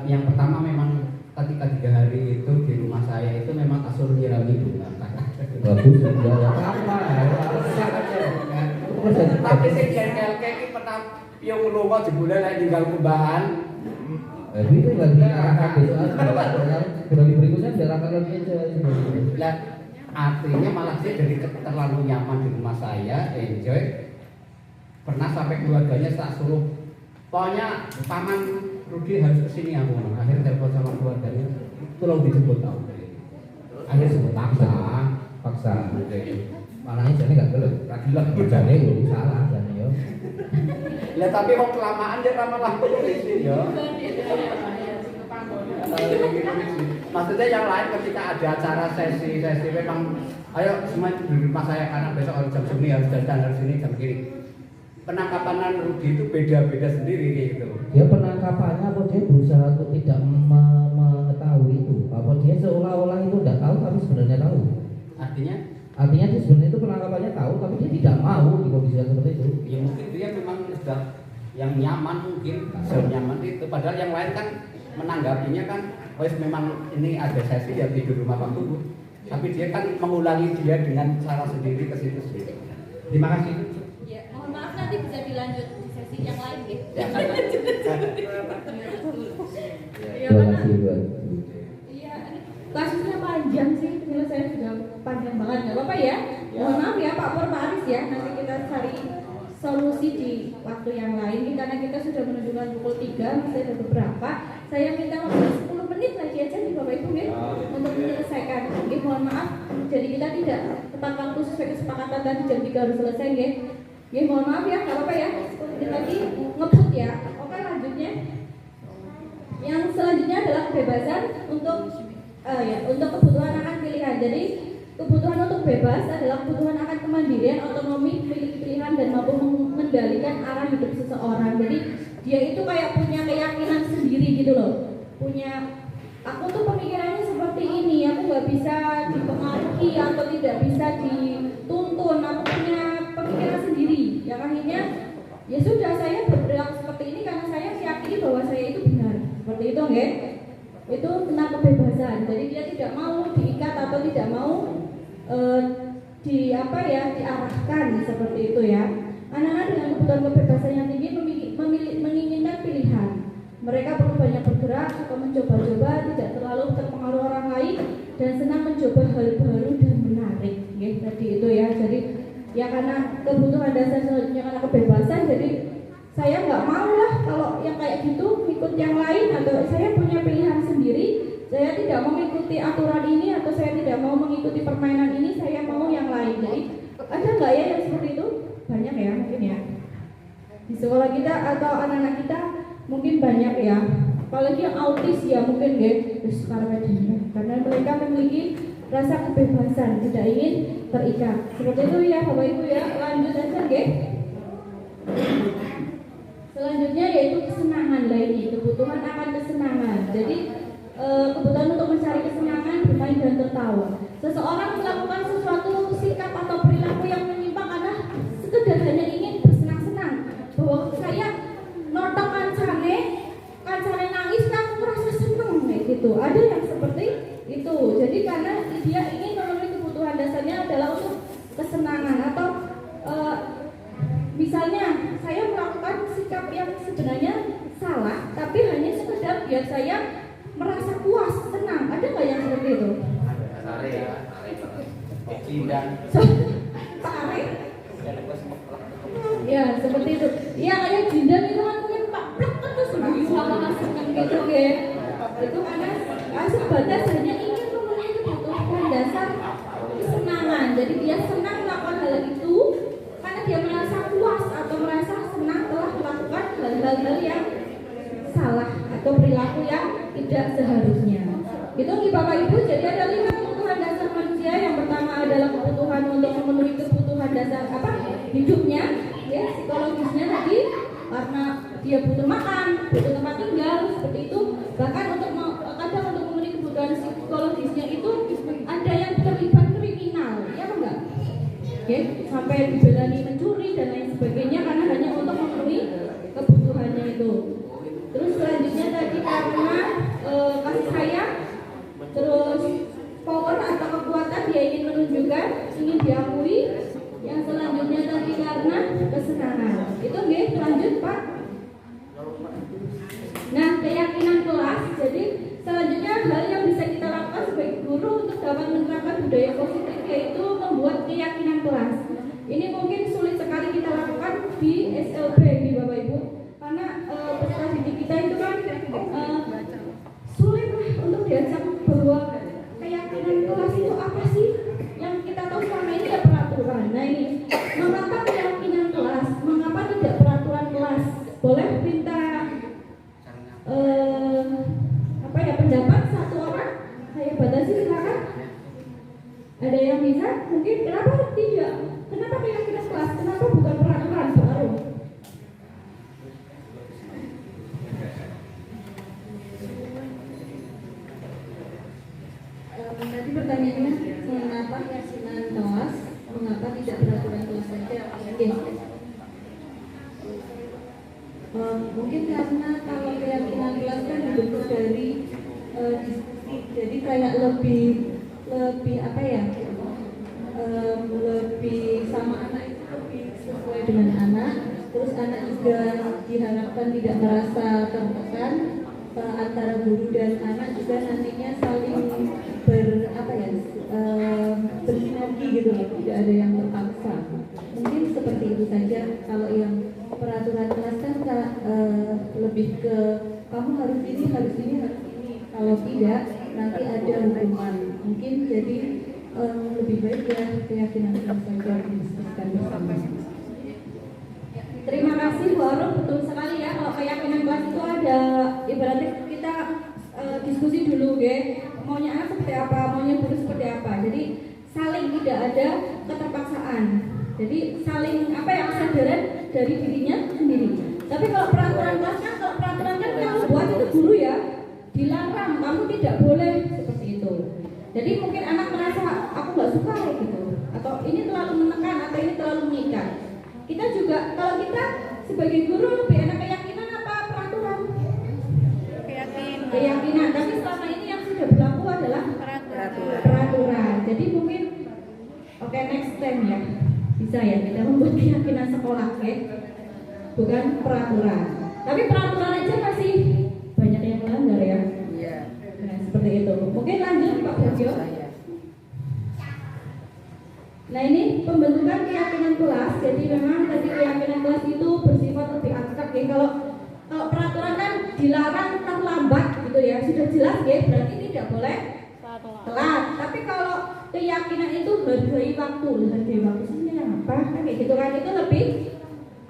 yang pertama memang ketika 3 hari itu di rumah saya itu memang kasur nyirami bunga. Bagus sudah ya. Tapi sing jengkel iki pernah yang lunga jebule lek tinggal kumbahan. Itu lagi arahkan besok berarti berikutnya diarahkan lagi aja. Lah artinya malah dia dari terlalu nyaman di rumah saya, enjoy. Pernah sampai keluarganya tak suruh, pokoknya paman Rudi harus kesini aku. Akhirnya telepon sama keluarganya, tolong dijemput tahu. Akhirnya sebut paksa. Malahnya jadi nggak gelap, jadi itu salah jadi yo. Lah tapi kok kelamaan dia lama-lama polisi yo. Maksudnya yang lain ketika ada acara sesi memang ayo semua di rumah saya karena besok harus jam segini harus jalan harus ini jam segini. Penangkapan Rudi itu beda-beda sendiri gitu. Dia penangkapannya apa dia berusaha untuk tidak mengetahui itu? Apa dia seolah-olah itu tidak tahu tapi sebenarnya tahu? Artinya dia sebenarnya itu penangkapannya tahu tapi dia tidak mau di kondisi seperti itu. Ya mungkin dia memang sudah yang nyaman mungkin senyaman itu. Padahal yang lain kan menanggapinya kan, wes memang ini ada sesi ya tidur rumah Pak Tugu. Tapi dia kan mengulangi dia dengan cara sendiri ke situ sendiri. Terima kasih. Ya, mohon maaf nanti bisa dilanjut di sesi yang lain ya. Iya karena iya kasusnya panjang sih, penyelesaian sudah panjang banget, nggak apa-apa ya. Mohon maaf ya Pak Pur, Pak Aris ya, nanti kita cari solusi di waktu yang lain karena kita sudah menunjukkan pukul 3, masih ada beberapa. Saya minta waktu 10 menit lagi aja nih Bapak Ibu ya untuk menyelesaikan. Oke, mohon maaf. Jadi kita tidak tepat waktu sesuai kesepakatan tadi jam 3 harus selesai ya. Oke, mohon maaf ya, nggak apa-apa ya. 10 menit lagi ngebut ya. Oke, lanjutnya. Yang selanjutnya adalah kebebasan untuk ya, untuk kebutuhan akan pilihan. Jadi kebutuhan untuk bebas adalah kebutuhan akan kemandirian, otonomi, memiliki pilihan dan mampu mengendalikan arah hidup seseorang. Jadi dia itu kayak punya keyakinan sendiri gitu loh. Punya, aku tuh pemikirannya seperti ini, aku nggak bisa dipengaruhi atau tidak bisa dituntun. Aku punya pemikiran sendiri. Yang akhirnya ya sudah, saya berperilaku seperti ini karena saya meyakini bahwa saya itu benar. Seperti itu, nggak? Itu tentang kebebasan. Jadi dia tidak mau diikat atau tidak mau diarahkan seperti itu ya. Anak-anak dengan kebutuhan kebebasan yang tinggi menginginkan pilihan. Mereka perlu banyak bergerak, suka mencoba-coba, tidak terlalu terpengaruh orang lain, dan senang mencoba hal baru dan menarik. Ya, tadi itu ya. Jadi ya karena kebutuhan dasar selanjutnya karena kebebasan, jadi saya nggak mau lah kalau yang kayak gitu ikut yang lain, atau saya punya pilihan sendiri. Saya tidak mau mengikuti aturan ini, atau saya tidak mau mengikuti permainan ini, saya mau yang lain. Jadi ada nggak ya yang seperti itu? Banyak ya mungkin ya. Di sekolah kita atau anak-anak kita mungkin banyak ya. Apalagi yang autis ya mungkin ya. Karena mereka memiliki rasa kebebasan, tidak ingin terikat. Seperti itu ya Bapak Ibu ya. Lanjut aja nggih. Selanjutnya yaitu kesenangan lainnya, kebutuhan akan kesenangan. Jadi kebutuhan untuk mencari kesenangan, bermain dan tertawa. Seseorang melakukan sesuatu sikap atau perilaku yang menyimpang karena sekedar hanya ingin bersenang-senang. Bahwa saya nonton kancane nangis, kan merasa senang kayak gitu. Ada yang seperti itu. Jadi karena dia ingin memenuhi kebutuhan dasarnya adalah untuk kesenangan, atau misalnya saya melakukan sikap yang sebenarnya salah, tapi hanya sekedar biar saya merasa puas, senang. Ada nggak yang seperti itu? Tarik. Ya seperti itu. Ya kayak jindan itu kan mungkin pak plek terus sama senang gitu ya. Itu karena sebatas hanya ingin memenuhi kebutuhan dasar kesenangan. Jadi dia senang melakukan hal itu karena dia merasa puas atau merasa senang telah melakukan hal-hal yang salah atau perilaku yang tidak seharusnya. Itu nih Bapak Ibu. Jadi ada 5 kebutuhan dasar manusia. Yang pertama adalah kebutuhan untuk memenuhi kebutuhan dasar hidupnya, ya, psikologisnya tadi, karena dia butuh makan, butuh tempat tinggal, seperti itu. Bahkan untuk kadang untuk memenuhi kebutuhan psikologisnya itu ada yang terlibat kriminal, ya enggak? Oke, sampai dibelani mencuri dan lain sebagainya karena hanya untuk memenuhi kebutuhannya itu. Terus selanjutnya tadi karena kasih sayang, terus power atau kekuatan, dia ingin menunjukkan, ingin diakui. Yang selanjutnya tadi karena kesenangan. Itu nggih, lanjut Pak. Nah, keyakinan kelas. Jadi selanjutnya hal yang bisa kita lakukan sebagai guru untuk dapat menerapkan budaya positif, yaitu membuat keyakinan kelas. Ini mungkin sulit sekali kita lakukan di SLB nih Bapak Ibu, karena peserta didik kita itu kan sulit untuk diajak bahwa keyakinan kelas itu apa sih? Yang kita tahu selama ini ya peraturan. Nah ini, mengapa keyakinan kelas? Mengapa tidak peraturan kelas? Boleh minta pendapat satu orang? Saya batasi, silakan. Ada yang bisa? Mungkin kenapa tidak? Kenapa keyakinan kelas? Kenapa bukan peraturan baru? Tadi pertanyaannya mengapa keyakinan kelas, mengapa tidak peraturan kelas saja? Mungkin karena kalau keyakinan kelas kan dibentuk dari diskusi, jadi kayak lebih apa ya? Lebih sama anak itu lebih sesuai dengan anak. Terus anak juga diharapkan tidak merasa tertekan. Antara guru dan anak juga nantinya saling bersinergi gitu loh, tidak ada yang terpaksa. Mungkin seperti itu saja. Kalau yang peraturan kelas kan lebih ke kamu harus ini. Kalau tidak nanti ada hukuman. Mungkin jadi lebih baik ya keyakinan kelas saja didiskusikan bersama. Terima kasih Bu Arum, betul sekali ya. Kalau keyakinan kelas itu ada, ibaratnya kita diskusi dulu, maunya anak seperti apa, maunya guru seperti apa. Jadi saling, tidak ada keterpaksaan. Jadi saling apa ya, kesadaran dari dirinya sendiri. Tapi kalau peraturan kelas kan, kalau peraturan kan kamu buat itu guru ya, dilarang, kamu tidak boleh seperti itu. Jadi mungkin anak merasa aku nggak suka kayak gitu, atau ini terlalu menekan, atau ini terlalu mengikat. Kita juga, kalau kita sebagai guru lebih enak keyakinan apa peraturan? Keyakinan. Tapi selama ini yang sudah berlaku adalah peraturan. Jadi mungkin oke, next time ya bisa ya kita membuat keyakinan sekolah, oke? Bukan peraturan. Tapi peraturan aja masih banyak yang melanggar ya. Iya. Nah, seperti itu. Mungkin lanjut Pak Burjo. Nah, ini pembentukan keyakinan kelas. Jadi memang tadi keyakinan kelas itu bersifat lebih abstrak ya. Kalau peraturan kan dilarang terlambat gitu ya. Sudah jelas ya, berarti tidak boleh telat. Tapi kalau keyakinan itu hargai waktu sebenarnya apa? Kayak gitu kan, itu lebih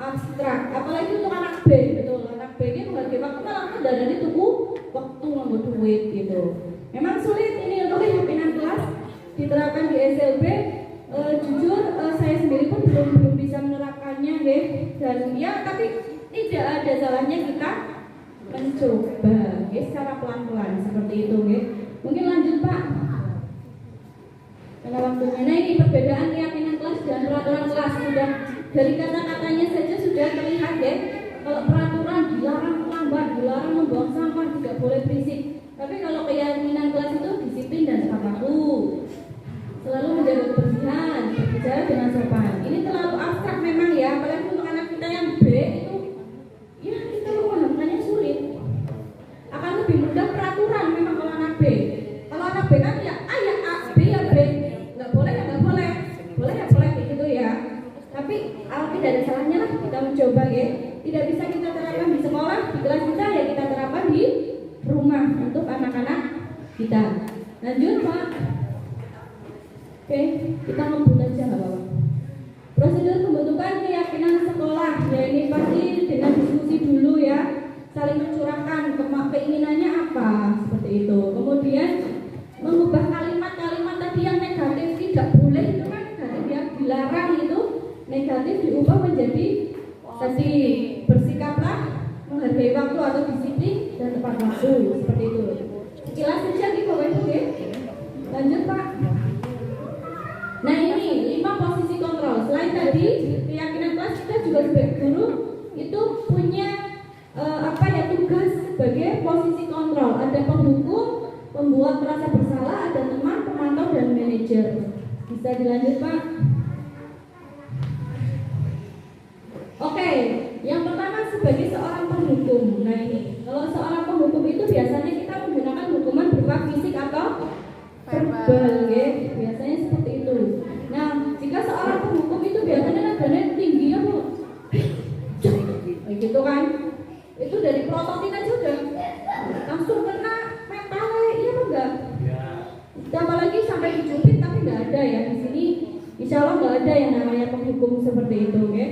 abstrak. Apalagi untuk anak B, betul. Anak B ini menghargai waktu malah dari tuku waktu nggak duit gitu. Memang sulit ini untuk keyakinan kelas diterapkan di SLB. Jujur saya sendiri pun belum bisa menerapkannya ya. Dan ya tapi tidak ada salahnya kita mencoba ya, secara pelan-pelan seperti itu ya. Mungkin lanjut Pak. Karena waktunya. Nah, ini perbedaan keyakinan kelas dan peraturan kelas sudah dari kata-katanya saja sudah terlihat ya. Kalau peraturan dilarang melambat, dilarang membuang sampah, tidak boleh berisik. Tapi kalau keyakinan kelas itu disiplin dan tepat waktu, selalu menjaga kebersihan, berbicara dengan sopan. Ini terlalu abstrak memang ya, apalagi untuk anak kita yang B itu, ya kita memahaminya sulit. Akan lebih mudah peraturan memang kalau anak B. Kalau anak B kan ya A ya A, B ya B, nggak boleh ya nggak boleh, boleh ya boleh gitu ya. Tapi tidak ada salahnya lah kita mencoba ya. Tidak bisa kita terapkan di sekolah, di kelas kita ya kita terapkan di rumah untuk anak-anak kita. Lanjut Pak. Oke, kita ngebut aja nggak apa-apa. Prosedur pembentukan keyakinan sekolah, ya ini pasti dengan diskusi dulu ya, saling mencurahkan keinginannya apa, seperti itu. Kemudian mengubah kalimat-kalimat tadi yang negatif tidak boleh itu kan negatif ya, dilarang itu negatif diubah menjadi tadi bersikaplah menghargai waktu atau disiplin dan tepat waktu, seperti itu. Sekilas saja di bawah itu ya. Lanjut Pak. Nah ini 5 posisi kontrol. Selain tadi keyakinan kelas, kita juga sebagai guru itu punya tugas sebagai posisi kontrol. Ada penghukum, pembuat merasa bersalah, ada teman, pemantau dan manajer. Bisa dilanjut Pak. Oke, yang pertama sebagai seorang penghukum. Nah ini, kalau seorang penghukum itu biasanya kita menggunakan hukuman berupa fisik atau verbal, ya. Biasanya seperti itu. Nah, jika seorang penghukum itu biasanya nadanya tinggi ya Bu, gitu kan? Itu dari prototin aja udah langsung kena mentalnya, iya apa enggak? Tambah lagi sampai dicubit, tapi nggak ada ya di sini. Insya Allah nggak ada yang namanya penghukum seperti itu, ya.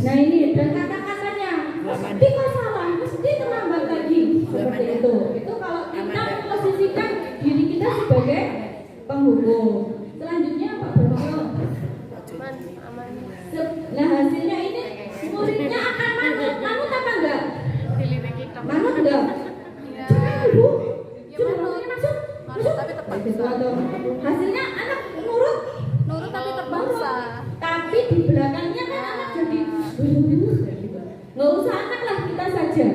Nah ini dan kata-katanya mesti kok salah, mesti terlambat lagi seperti itu. Itu kalau kita memposisikan diri kita sebagai penghukum. Selanjutnya Pak Bro. Nah hasilnya ini muridnya akan manut apa enggak? Manut enggak? Jangan Bu. Sudah waktunya masuk. Tapi tepat. Hasilnya anak nurut tapi terpaksa. Tapi di belakangnya kan anak jadi nggak usah anak lah, kita saja.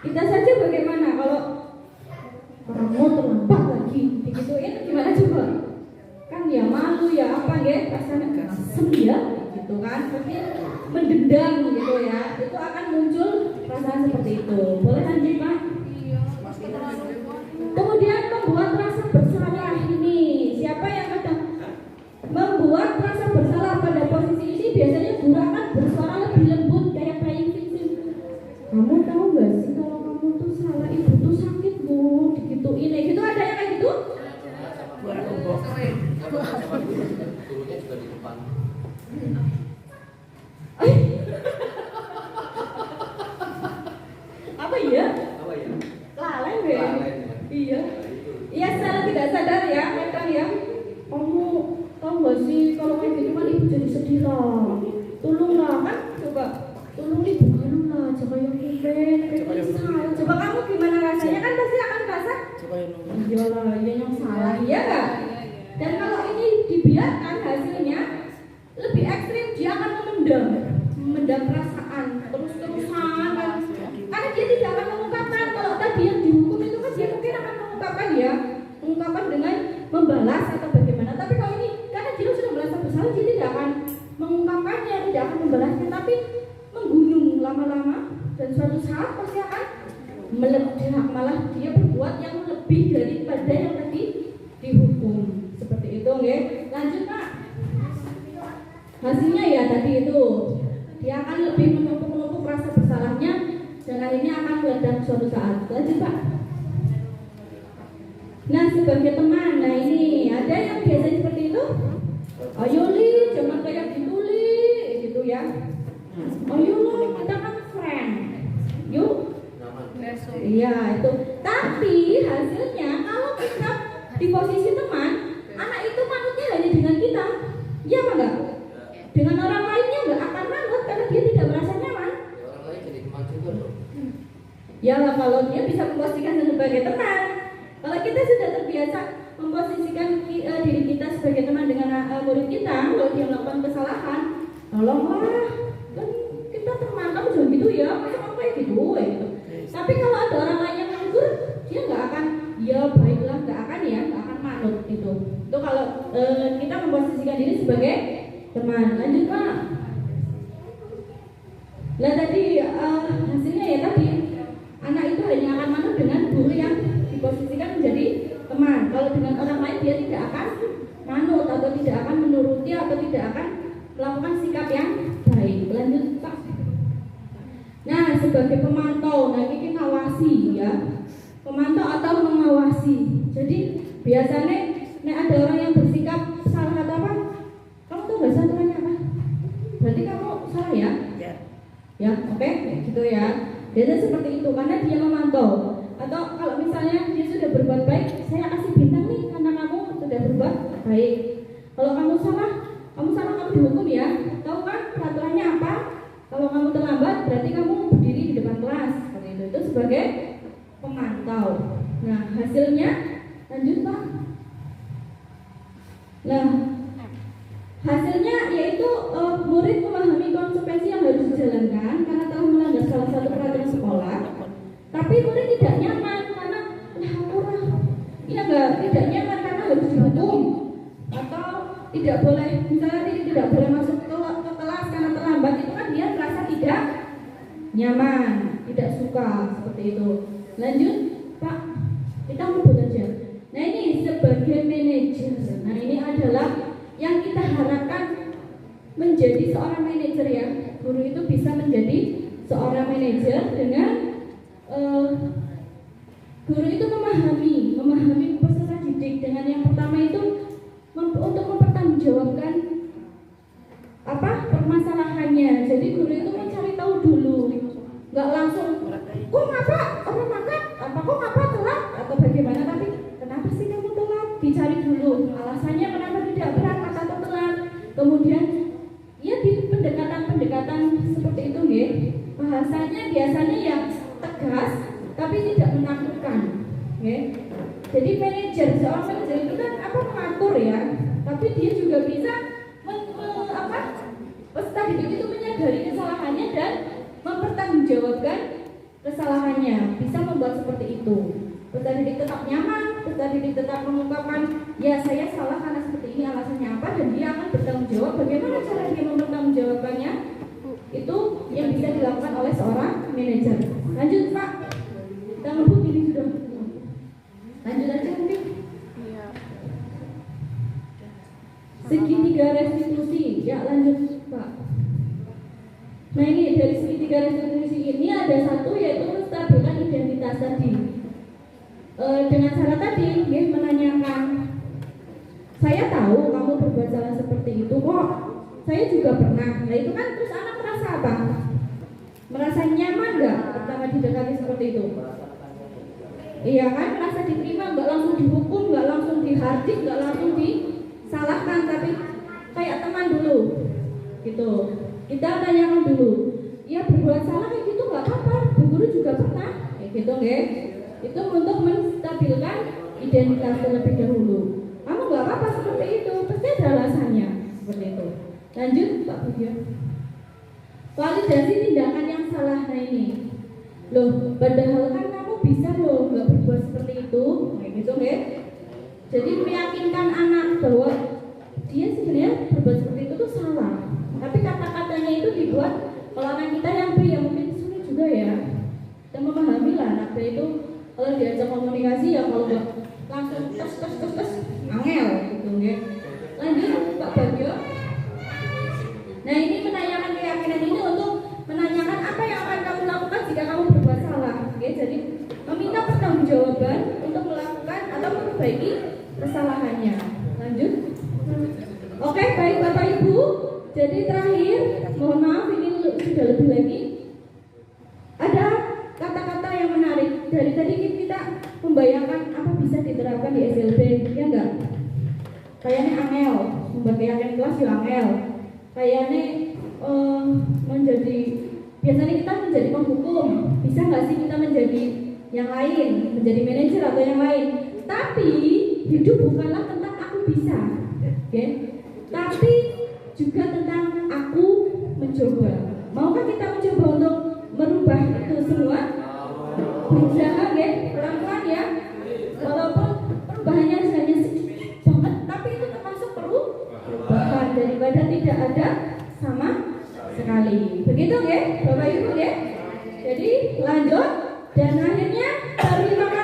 Kita saja bagaimana kalau kamu terlambat lagi digituin gimana coba? Kan ya malu ya apa ya, rasanya asem ya gitu kan, tapi mendendam gitu ya, itu akan muncul perasaan seperti itu. Boleh lanjut Pak? Kemudian membuat rasa bersalah ini, siapa yang kadang membuat rasa bersalah pada posisi ini biasanya guru akan bersuara lebih lembut kayak bayi kecil. Kamu tahu nggak sih kalau kamu tuh salah, ibu tuh sakit Bu, digituin gitu, ada yang kayak gitu? Gurunya juga di depan. Apa ya? Apa ya? Lalai deh. salah. Coba kamu gimana rasanya, kan pasti akan merasa iyalah iya yang salah, iya nggak? Dan kalau ini dibiarkan hasilnya lebih ekstrim, dia akan memendam perasaan terus-terusan kan? Karena dia tidak akan mengungkapkan. Kalau tadi yang dihukum itu kan dia mungkin akan mengungkapkan ya, mengungkapkan dengan membalas atau bagaimana. Tapi kalau ini karena dia sudah merasa bersalah, dia tidak akan mengungkapkannya, tidak akan membalasnya, tapi menggunung lama-lama dan suatu saat pasti akan meledak, malah dia berbuat yang lebih daripada yang tadi dihukum. Seperti itu, nggih. Lanjut Pak. Hasilnya ya tadi itu dia akan lebih menumpuk rasa bersalahnya dan akhirnya akan meledak suatu saat. Lanjut Pak. Nah sebagai teman, nah ini ada yang biasanya seperti itu. Ayo Li, jangan kayak gitu Li, gitu ya. Ayo Li, kita kan friend. Yuk. Iya itu. Tapi hasilnya kalau kita di posisi teman, anak itu manutnya hanya dengan kita. Iya apa enggak? Dengan orang lainnya enggak akan manut karena dia tidak merasa nyaman. Orang lain jadi teman juga loh. Ya lah kalau dia bisa memposisikan sebagai teman. Kalau kita sudah terbiasa memposisikan diri kita sebagai teman dengan murid kita, kalau dia melakukan kesalahan, tolonglah, kan kita teman, kamu jangan gitu ya, masa kamu kayak gitu, gitu. Tapi kalau ada orang lain yang menegur, dia nggak akan, ya baiklah, nggak akan ya, nggak akan manut gitu. Itu kalau kita memposisikan diri sebagai teman. Lanjut Pak. Nah tadi hasilnya ya tadi anak itu hanya akan manut dengan guru yang diposisikan menjadi teman. Kalau dengan orang lain dia tidak akan manut atau tidak akan menuruti atau tidak akan melakukan sikap yang baik. Lanjut Pak. Nah sebagai pemantau, nah ini ngawasi ya, pemantau atau mengawasi. Jadi biasanya ada orang yang bersikap salah atau apa, kamu tahu nggak satuannya apa? Berarti kamu salah ya? Ya, oke, gitu ya. Biasanya seperti itu karena dia memantau. Atau kalau misalnya dia sudah berbuat baik, saya kasih bintang nih karena kamu sudah berbuat baik. Kalau kamu salah kamu dihukum ya. Tahu kan peraturannya apa? Kalau kamu terlambat berarti kamu berdiri di depan kelas. Seperti itu. Itu sebagai pemantau. Nah hasilnya lanjut Pak. Nah hasilnya yaitu murid memahami konsekuensi yang harus dijalankan karena telah melanggar salah satu peraturan sekolah. Tapi murid tidak nyaman karena tidak nyaman karena harus dihukum atau tidak boleh, misalnya tidak boleh masuk ke kelas karena terlambat, itu kan dia merasa tidak nyaman, tidak suka seperti itu. Lanjut Pak, kita sebut aja. Nah ini sebagai manajer, nah ini adalah yang kita harapkan menjadi seorang manajer ya. Guru itu bisa menjadi seorang manajer dengan guru itu memahami peserta didik dengan yang pertama itu untuk mempertanggungjawabkan apa permasalahannya. Jadi guru itu mencari tahu dulu, nggak langsung kok ngapa orang makan apa kok ngapa telat atau bagaimana, tapi kenapa sih kamu telat, dicari dulu alasannya kenapa tidak berangkat atau telat. Kemudian ya di pendekatan seperti itu ya, bahasanya biasanya yang tegas tapi tidak menakutkan ya. Jadi seorang manajer itu kan mengatur ya, tapi dia juga bisa peserta didik itu menyadari kesalahannya dan mempertanggungjawabkan kesalahannya, bisa membuat seperti itu. Peserta didik tetap nyaman, peserta didik tetap mengungkapkan ya saya salah karena seperti ini, alasannya apa, dan dia akan bertanggung jawab. Bagaimana cara dia mempertanggungjawabkannya, itu yang bisa dilakukan oleh seorang manajer. Lanjut Pak, kita ngebut ini sudah. Lanjut aja mungkin. Segitiga restitusi, ya lanjut Pak. Nah ini dari segitiga restitusi ini ada satu yaitu menstabilkan identitas tadi. Dengan cara tadi dia menanyakan, saya tahu kamu berbuat salah seperti itu kok, saya juga pernah. Nah itu kan terus anak merasa apa? Merasa nyaman nggak pertama didekati seperti itu? Iya kan, merasa diterima, nggak langsung dihukum, nggak langsung dihardik, nggak langsung disalahkan, tapi kayak teman dulu, gitu. Kita tanyakan dulu, ya berbuat salah kayak gitu nggak apa-apa, Bu Guru juga pernah kayak gitu nggih. Itu untuk menstabilkan identitas terlebih dahulu. Kamu nggak apa-apa seperti itu, pasti ada alasannya seperti itu. Lanjut Pak Budya. Validasi tindakan yang salah. Nah ini, loh, padahal kan kamu bisa loh nggak berbuat seperti itu, kayak gitu nggih. Jadi meyakinkan anak bahwa dia sebenarnya berbuat seperti itu tuh salah. Tapi kata-katanya itu dibuat kalau anak kita yang B ya mungkin sulit juga ya. Dan memahami lah anak B itu kalau diajak komunikasi ya kalau nggak langsung tes angel gitu nggih. Lanjut Pak Bagio. Nah ini menanyakan keyakinan ini untuk menanyakan apa yang akan kamu lakukan jika kamu berbuat salah. Oke, jadi meminta pertanggungjawaban untuk melakukan atau memperbaiki kesalahannya. Lanjut. Oke, baik Bapak Ibu. Jadi terakhir, mohon maaf ini sudah lebih lagi. Ada kata-kata yang menarik. Dari tadi kita membayangkan apa bisa diterapkan di SLB, ya enggak? Kayaknya angel, membuat keyakinan kelas ya angel. Kayaknya menjadi biasanya kita menjadi penghukum, bisa nggak sih kita menjadi yang lain, menjadi manajer atau yang lain? Tapi hidup bukanlah tentang aku bisa, oke? Tapi juga tentang aku mencoba. Maukah kita mencoba untuk merubah itu semua? Berusaha ya, pelan-pelan ya. Walaupun perubahannya hanya sedikit banget, tapi itu termasuk perubahan daripada tidak ada sama sekali. Begitu ya, Bapak Ibu ya. Jadi lanjut dan akhirnya terima kasih.